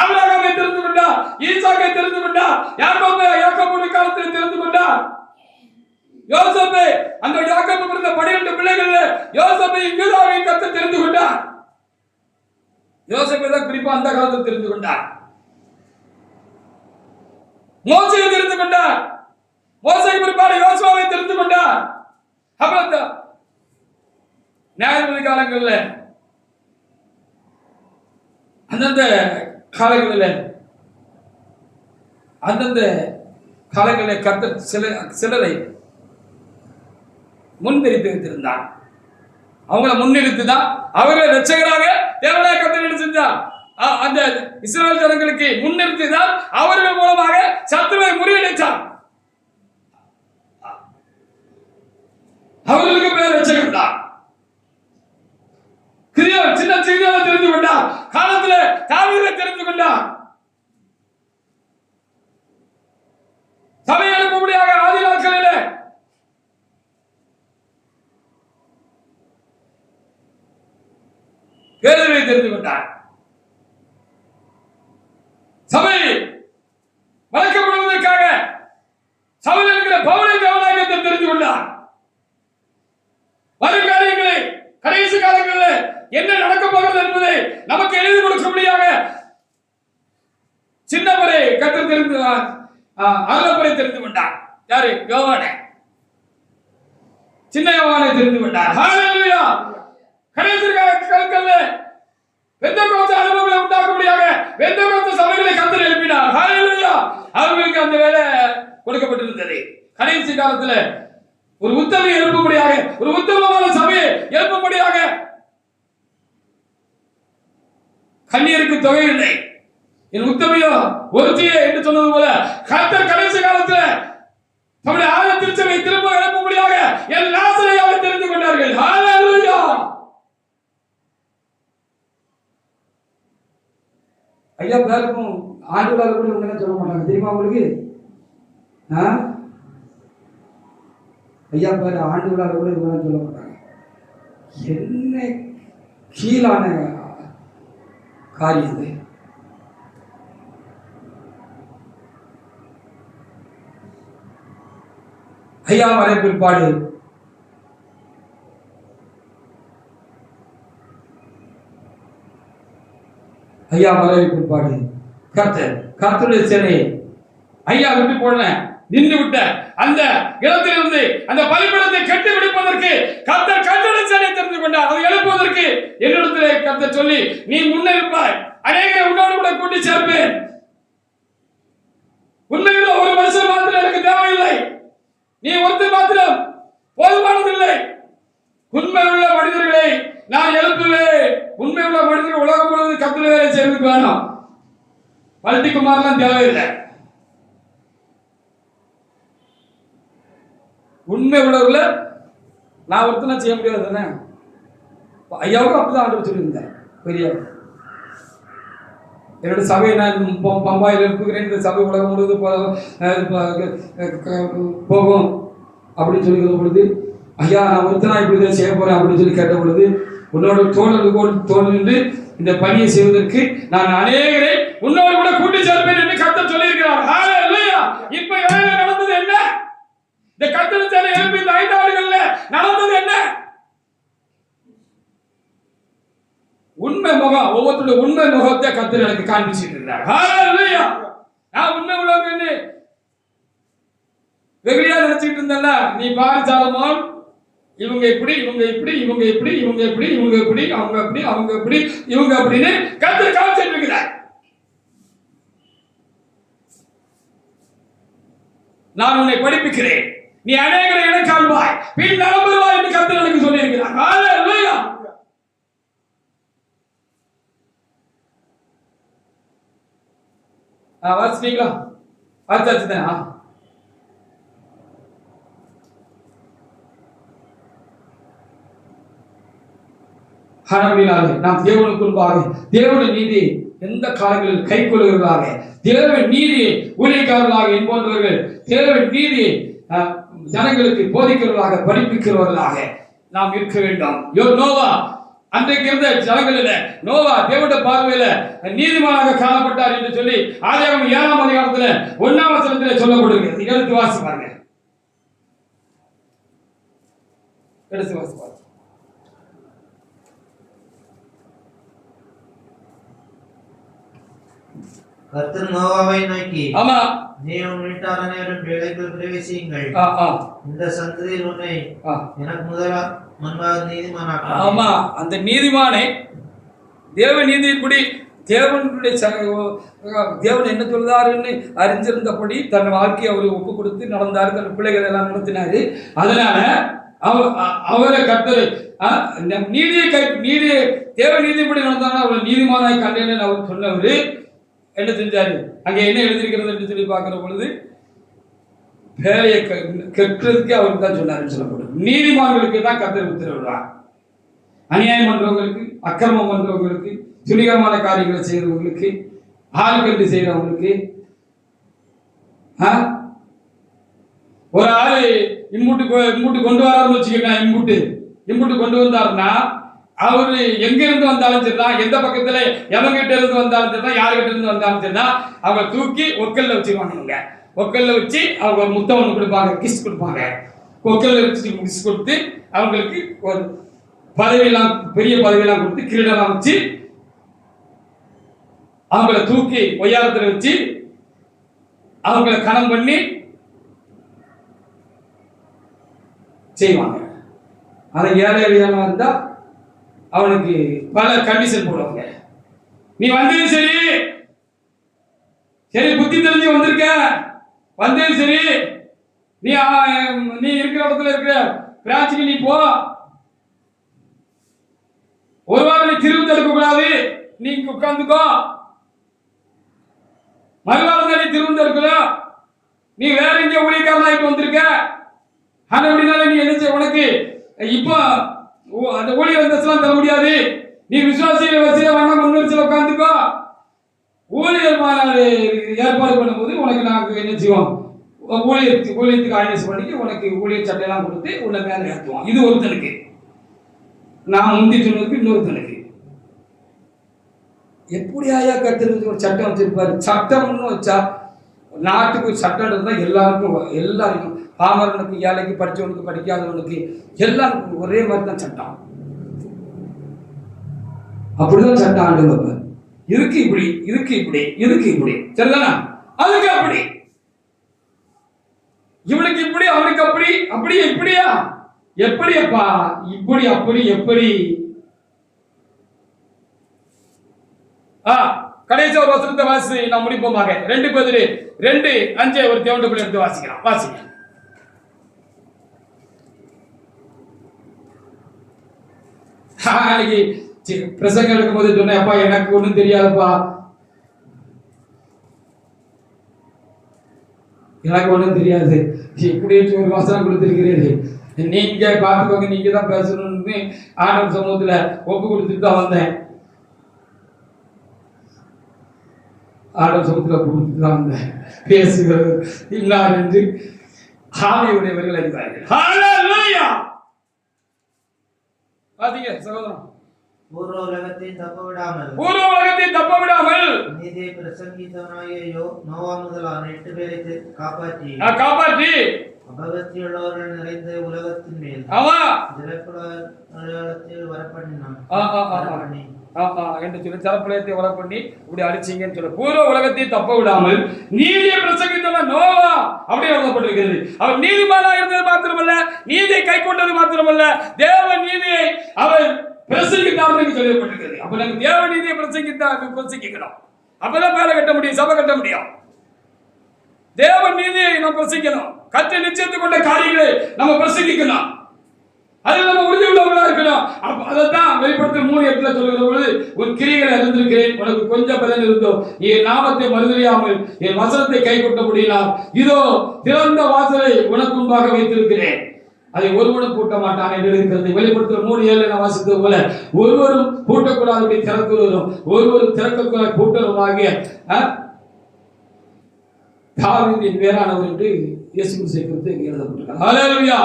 ஆபிரகாமை தெரிந்து கொண்டார், ஈசாக்கை தெரிந்து கொண்டார், யாக்கோபுடைய காலத்தில் தெரிந்து கொண்டார். யோசேப்பை, அந்த யாக்கோபு பிறந்த 12 பிள்ளைகள் யோசேப்பை யூதாவை கர்த்தர் தெரிந்து கொண்டார். யோசேப்பை தான் குறிப்பா அந்த காலத்தில் தெரிந்து கொண்டார். மோசேயை தெரிந்து கொண்டார். மோசேக்கு பிற்பாடு யோசுவாவை தெரிந்து கொண்டார். அப்புறம் நியாயபதி காலங்களில் அந்தந்த காலங்களில் கர்த்தர் சிலரை முன்னிறுத்தி வைத்திருந்தார். அவங்களை முன்னிறுத்தி தான் அவர்களை ரட்சகராக தேவனாய கர்த்தர் என்ன செஞ்சார்? அந்த இஸ்ரவேல் ஜனங்களுக்கு முன்னிறுத்தி தான் அவர்கள் மூலமாக சத்துருவை முறியடித்தார். அவர்களுக்கு பேர் ரட்சகர் தான். சின்ன சிறியவை தெரிந்து கொண்டார். காலத்தில் தாவீதை தெரிந்து கொண்டார். சபை எழுப்பும்படியாக ஆதி நாட்களிலே தெரிந்து கொண்டார். சபை வளர்க்கப்படுவதற்காக சபையில் இருக்கிற பவுலை தேவனாக தெரிந்து கொண்டார். வரும் காரியங்களை கடைசி காலங்களில் என்ன நடக்கப் போகிறது என்பதை நமக்கு எழுதி கொடுக்கும்படியாக சின்னவரை கற்று தெரிந்து அருளப்பரை தெரிந்து கொண்டார். யாரு? யோவானை, சின்ன யோவானை தெரிந்து கொண்டார். ஹல்லேலூயா. கடைசி காலங்களில் பெந்தெகோஸ்தே அனுபவங்களை உண்டாக்கும்படியாக பெந்தெகோஸ்தே சபைகளை கர்த்தர் எழுப்பினார். ஹல்லேலூயா. அவர்களுக்கு அந்த வேலை கொடுக்கப்பட்டிருந்தது. கடைசி காலத்தில் ஒரு உத்தமையை எழுப்பும்படியாக, ஒரு உத்தமமான சபையை எழுப்பும்படியாக கண்ணீருக்கு தொகை இல்லை, என் உத்தமையோ ஒருத்தியே என்று சொன்னது போல கர்த்தர் கடைசி காலத்தில் நம்முடைய ஆய திருச்சபை திரும்ப எழுப்பும்படியாக என் நாசரையாவை தெரிந்து கொண்டார்கள். ஹல்லேலூயா. ஐயா பேருக்கும் ஆண்டுகளாக கூட இவங்க என்ன சொல்ல மாட்டாங்க தெரியுமா உங்களுக்கு? ஐயா பேர் ஆண்டுகளாக கூட இவங்க சொல்ல மாட்டாங்க. என்ன கீழான காரியம் இது. ஐயா வரை பிற்பாடு ஐயா மறைவு பிற்பாடு கர்த்தருடைய சேனை ஐயா விட்டு போன நின்று விட்ட அந்த இடத்திலிருந்து அந்த பலிபீடத்தை கட்டி பிடிப்பதற்கு கர்த்தர் கர்த்தருடைய சேனையை தெரிந்து கொண்டார். அதை எழுப்புவதற்கு என்னிடத்திலே கர்த்தர் சொல்லி, நீ முன்னிருப்பாய், அநேகரை உன்னோடு கூட கூட்டி சேர்ப்பேன். உண்மையில் ஒரு மனுஷன் மாத்திரம் எனக்கு தேவையில்லை, நீ ஒருத்தர் மாத்திரம் போதுமானதில்லை. உண்மை உள்ள மனிதர்களை நான் எழுப்புவேன். உண்மை உள்ள மனிதர்கள் உலகம் முழுவதும் கர்த்தருடைய வேலை செய்வதற்கு வேணும். பல்டிக்குமாரெல்லாம் தேவையில்லை. உண்மை உள்ளவர்கள நான் ஒருத்தனை செய்ய முடியாது தானே. ஐயாவுக்கும் அப்படிதான் ஆண்டு சொல்லியிருந்தேன். பெரிய என்னோட சபையை நான் பம்பாயில் இருக்குகிறேன், இந்த சபை உலகம் முழுவதும் போகும் அப்படின்னு சொல்லிக்கிற பொழுது, ஐயா நான் ஒருத்தனா இப்படி தான் செய்ய போறேன் அப்படின்னு சொல்லி கேட்ட பொழுது, உன்னோட தோழல் என்று இந்த பணியை செய்வதற்கு நான் அநேகரை உன்னோடு கூட கூட்டி சேர்ப்பேன் என்று கர்த்தர் சொல்லியிருக்கிறார். ஹல்லேலூயா. இப்ப இடையில நடந்தது என்ன? இந்த கர்த்தர் சேனை எழுப்பி இந்த 5 ஆண்டுகள்ல நடந்தது என்ன? உண்மை முகம், ஒவ்வொருத்தருடைய உண்மை முகத்தை கர்த்தர் எனக்கு காண்பிச்சிட்டு இருந்தார். ஹல்லேலூயா. நான் உண்மை உள்ளவன்னு வெகுளியா நினைச்சிட்டு இருந்தேன்ல, நீ பாரு சாலமோன், இவங்க இப்படி இவங்க இப்படி இவங்க இப்படி இவங்க இப்படி இவங்க இப்படி அவங்க அப்படி அவங்க இப்படி இவங்க அப்படின்னு கர்த்தர் காமிச்சிட்டு இருக்கிறார். நான் உன்னை படிப்பிக்கிறேன், நீ அநேகரை எனக்கு ஆள்வாய், பின் நம்புவாய் என்று கர்த்தர் எனக்கு சொல்லி இருக்கிறார். ஹல்லேலூயா. வாசிங்களா? வாசிச்சுதானா? நாம் தேவனுக்கு முன்பாக தேவனுடைய நீதி எந்த காலங்களில் கை கொள்ளுகிறதாக, தேவன் நீதியை ஊழியக்காரர்களாக என்பவர்கள் தேவன் நீதியை ஜனங்களுக்கு போதிக்கிறவர்களாக படிப்பிக்கிறவர்களாக நாம் இருக்க வேண்டும். நோவா அன்றைக்கு இருந்த ஜனங்களில் நோவா தேவனுடைய பார்வையில நீதிமானாக காணப்பட்டார் என்று சொல்லி ஆதியாகமம் 7ஆம் அதிகாரத்தில் 1ஆம் வசனத்தில் சொல்லப்படுகிறது. எடுத்து வாசிப்பாங்க. எடுத்து வாசிப்பாங்க. கர்த்தர் நோவாவை நோக்கி, ஆமா, நீ உன் வீட்டார் அனைவரும் வேலைக்குள் பிரவேசியுங்கள், இந்த சந்ததியில் உன்னை எனக்கு முன்பாக நீதிமானாக்க. ஆமா, அந்த நீதிமானை தேவ நீதியின்படி தேவனுடைய தேவன் என்ன சொல்றாருன்னு அறிஞ்சிருந்தபடி தன் வாழ்க்கையை அவர் ஒப்பு கொடுத்து நடந்தாரு, தன் பிள்ளைகள் எல்லாம் நடத்தினாரு. அதனால அவரை கர்த்தர் நீதியை தேவ நீதிப்படி நடந்தாலும் அவரை நீதிமானாய் கண்டேன்னு அவர் சொன்னவர் என்ன செஞ்சாரு? அங்க என்ன எழுதியிருக்கிறது என்று சொல்லி பார்க்கிற பொழுது, வேலையை கெட்டுறதுக்கு அவருக்கு தான் சொன்னாருன்னு சொல்லப்படும். நீதிமான்களுக்கு தான் கர்த்தர் உத்தரவிடுவார். அநியாயம் பண்றவங்களுக்கு, அக்கிரமம் பண்றவங்களுக்கு, துணிகரமான காரியங்களை செய்யறவங்களுக்கு, ஆளுக்கண்டு செய்யறவங்களுக்கு, ஒரு ஆளு இம்புட்டு கொண்டு வராருன்னு வச்சுக்கோங்க, இம்புட்டு கொண்டு வந்தாருன்னா அவரு எங்க இருந்து வந்தாலும் சரிதான், எந்த பக்கத்துல எவங்கிட்ட இருந்து வந்தாலும் சரிதான், யாருகிட்ட இருந்து வந்தாலும் சரிதான், அவங்க தூக்கி ஒக்கல்ல வச்சிருவாங்க. ஒக்கல்ல வச்சு அவங்க முத்தம் ஒன்று கொடுப்பாங்க, கிஸ் கொடுப்பாங்க. ஒக்கல்ல வச்சு கிஸ் கொடுத்து அவங்களுக்கு ஒரு பதவியெல்லாம், பெரிய பதவியெல்லாம் கொடுத்து கிரீடெல்லாம் வச்சு அவங்கள தூக்கி ஒய்யாரத்துல வச்சு அவங்கள கணம் பண்ணி செய்வாங்க. அதை ஏழை எளியவனா இருந்தா அவனுக்கு பல கண்டிஷன் போடுவாங்க. நீ வந்தது சரி, சரி புத்தி தெரிஞ்சு வந்திருக்க, வந்தது சரி, நீ நீ இருக்கிற இடத்துல இருக்கிற பிரான்ச்சுக்கு நீ போ, ஒரு வாரம் நீ திரும்ப எடுக்க கூடாது, நீ உட்கார்ந்துக்கோ, மறுவாரம் நீ திரும்ப எடுக்கணும், நீ வேற எங்க ஊழியக்காரனாயிட்டு வந்திருக்க, ஆனா அப்படினால நீ என்ன செய்ய, உனக்கு இப்போ அந்த ஊழியர் அந்தஸ்தெல்லாம் தர முடியாது, நீ விசுவாசிகளை வச்சு வேணா முன்வரிசையில் உட்காந்துக்கோ. ஊழியர் மாநாடு ஏற்பாடு பண்ணும்போது உனக்கு நாங்கள் என்ன செய்வோம், ஊழியத்துக்கு ஆயனஸ் பண்ணி உனக்கு ஊழியர் சட்டையெல்லாம் கொடுத்து உன்னை மேலே ஏற்றுவோம். இது ஒருத்தனுக்கு, நான் முந்தி சொன்னதுக்கு இன்னொருத்தனுக்கு. எப்படியா கத்துறதுக்கு ஒரு சட்டம் வச்சிருப்பாரு. சட்டம்னு வச்சா நாட்டுக்கு சட்டம் இருந்தால் எல்லாருக்கும் பாமரனுக்கு, ஏழைக்கு, படித்தவனுக்கு, படிக்காதவனுக்கு எல்லாருக்கும் ஒரே மாதிரி தான் சட்டம். அப்படிதான் சட்டம் ஆண்டு வைப்பார். இதுக்கு இப்படி, இதுக்கு இப்படி, இதுக்கு இப்படி, சரிதானா? அதுக்கு அப்படி, இவனுக்கு இப்படி, அவனுக்கு அப்படி, அப்படியே இப்படியா, எப்படியப்பா இப்படி, அப்படி எப்படி? கடைசி ஒரு வசனத்தை வாசி நான் முடிப்போமாக. 2 பேதுரு 2:5 ஒரு தேவனுக்குள்ள எடுத்து வாசிக்கலாம். வாசிங்க. பிரசங்கம் எடுக்கும் போது சொன்னேன், அப்பா எனக்கு ஒண்ணும் தெரியாதுப்பா, எனக்கு ஒண்ணும் தெரியாது, இப்படி ஒரு வசனம் கொடுத்திருக்கிறீர்கள், நீங்க பார்த்துக்கோங்க, நீங்க தான் பேசணும்னு ஆண்டவர் சமூகத்துல ஒப்பு கொடுத்துட்டு தான் வந்தேன். ஆண்டவர் சமூகத்துல ஒப்பு கொடுத்துட்டு தான் வந்தேன். பேசுகிறது இல்லார் என்று ஆவியுடையவர்கள் அறிவார்கள். ஹல்லேலூயா. பாத்தீங்க சகோதரன், பூர்வ உலகத்தை தப்ப விடாமல் நீதியை பிரசங்கித்தவனாகிய நோவா முதலான 8 பேரை காப்பாற்றி அபகத்தியுள்ளவர்கள் நிறைந்த உலகத்தின் மேல் ஜலப்பிரளயத்தில் வரப்பண்ணினான் என்று சொல்லி ஜலப்பிரளயத்தை வர பண்ணி இப்படி அடிச்சீங்கன்னு சொல்ல, பூர்வ உலகத்தை தப்ப விடாமல் நீதியை பிரசங்கித்தவன் நோவா அப்படி எழுதப்பட்டிருக்கிறது. அவர் நீதிமானா இருந்தது மாத்திரமல்ல, நீதியை கை கொண்டது மாத்திரமல்ல, தேவ நீதியை அவர் பிரசங்கித்தார் என்று சொல்லப்பட்டிருக்கிறது. அப்ப நம்ம தேவ நீதியை பிரசங்கிக்கணும். அப்பதான் மேல கட்ட முடியும், சபை கட்ட முடியும். தேவ நீதியை நாம் பிரசங்கிக்கணும். கற்று நிச்சயத்து கொண்ட காரியங்களை நம்ம பிரசங்கிக்கணும். அதில் நம்ம உறுதி உள்ளவர்களா இருக்கணும். அதைத்தான் வெளிப்படுத்த 3:8 சொல்லுகிற பொழுது, உன் கிரியைகளை அறிந்திருக்கிறேன், உனக்கு கொஞ்சம் பலன் இருந்தோ, நீ என் நாமத்தை மறுதலியாமல் என் வசனத்தை கை கொட்ட முடியினால் இதோ திறந்த வாசலை உனக்கு முன்பாக வைத்திருக்கிறேன், அதை ஒருவனும் பூட்ட மாட்டான் என்று இருக்கிறது. வெளிப்படுத்த 3:7 நான் வாசித்தது போல, ஒருவரும் பூட்டக்கூடாதபடி திறக்கிறவரும் ஒருவரும் திறக்கக்கூடாது பூட்டருமாகிய தாவீதின் வேறானவர் என்று இயேசு கிறிஸ்து குறித்து எழுதப்பட்டிருக்கிறது. ஹல்லேலூயா.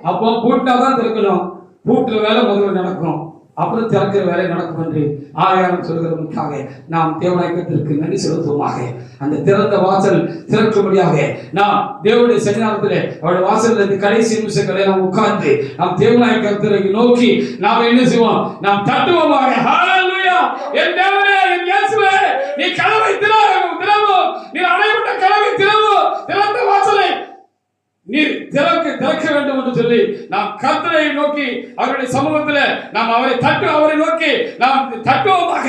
அப்போ பூட்டினாதான் திறக்கணும், பூட்டுற வேலை முதல்ல நடக்கும், அப்புறம் திறக்கிற வேலை நடக்கும் என்று ஆயாரம் சொல்கிறவனுக்காக நாம் தேவநாயகத்திற்கு நன்றி செலுத்துவோமாக. அந்த திறந்த வாசல் திறக்கும்படியாக நாம் தேவனுடைய சன்னிதானத்திலே அவருடைய வாசலில் இருந்து கடைசி நிமிஷங்களை நாம் உட்கார்ந்து நாம் தேவநாயகத்தை நோக்கி நாம் என்ன செய்வோம், நாம் தட்டுவோமாக. ஹல்லேலூயா. என் தேவனே, என் இயேசுவே, நீ கதவை திறவும், நீ அடைபட்ட கதவை திறவும், திறந்த வாசலை நீர் திறக்க வேண்டும் என்று சொல்லி நாம் கர்த்தரை நோக்கி அவருடைய சமூகத்தில் நாம் அவரை நோக்கி நாம் தட்டுவோமாக.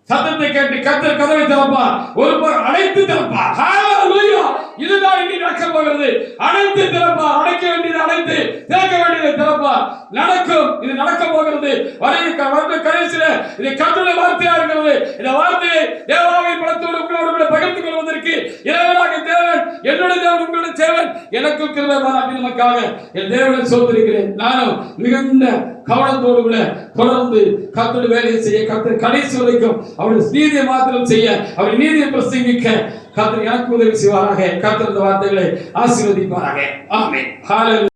சத்தத்தை கேட்டு கர்த்தர் கதவை திறப்பார், ஒரு அடைத்து திறப்பார். ஹல்லேலூயா. இதுதான் இனி நடக்க போகிறது. அடைத்து திறப்பார், அடைக்க வேண்டியது அடைத்து, திறக்க வேண்டியதை திறப்பார். நடக்கும், இது நடக்க போகிறது. வருட கடைசியில இது கர்த்தருடைய வார்த்தையா இருக்கிறது. இந்த வார்த்தையை தேவாவின் படத்தோடு உங்களோடு கூட பகிர்ந்து கொள்வதற்கு இறைவனாக தேவன், என்னுடைய தேவன், உங்களுடைய தேவன் எனக்கு கிருபை பாராட்டி நமக்காக என் தேவனை சோதரிக்கிறேன். நானும் மிகுந்த கவனத்தோடு கூட தொடர்ந்து கர்த்தருடைய வேலையை செய்ய, கர்த்தர் கடைசி வரைக்கும் அவருடைய நீதியை மாத்திரம் செய்ய, அவருடைய நீதியை பிரசங்கிக்க கர்த்தர் எனக்கு உதவி செய்வாராக. கர்த்தர் இந்த வார்த்தைகளை ஆசீர்வதிப்பாராக. ஆமென். ஹல்லேலூயா.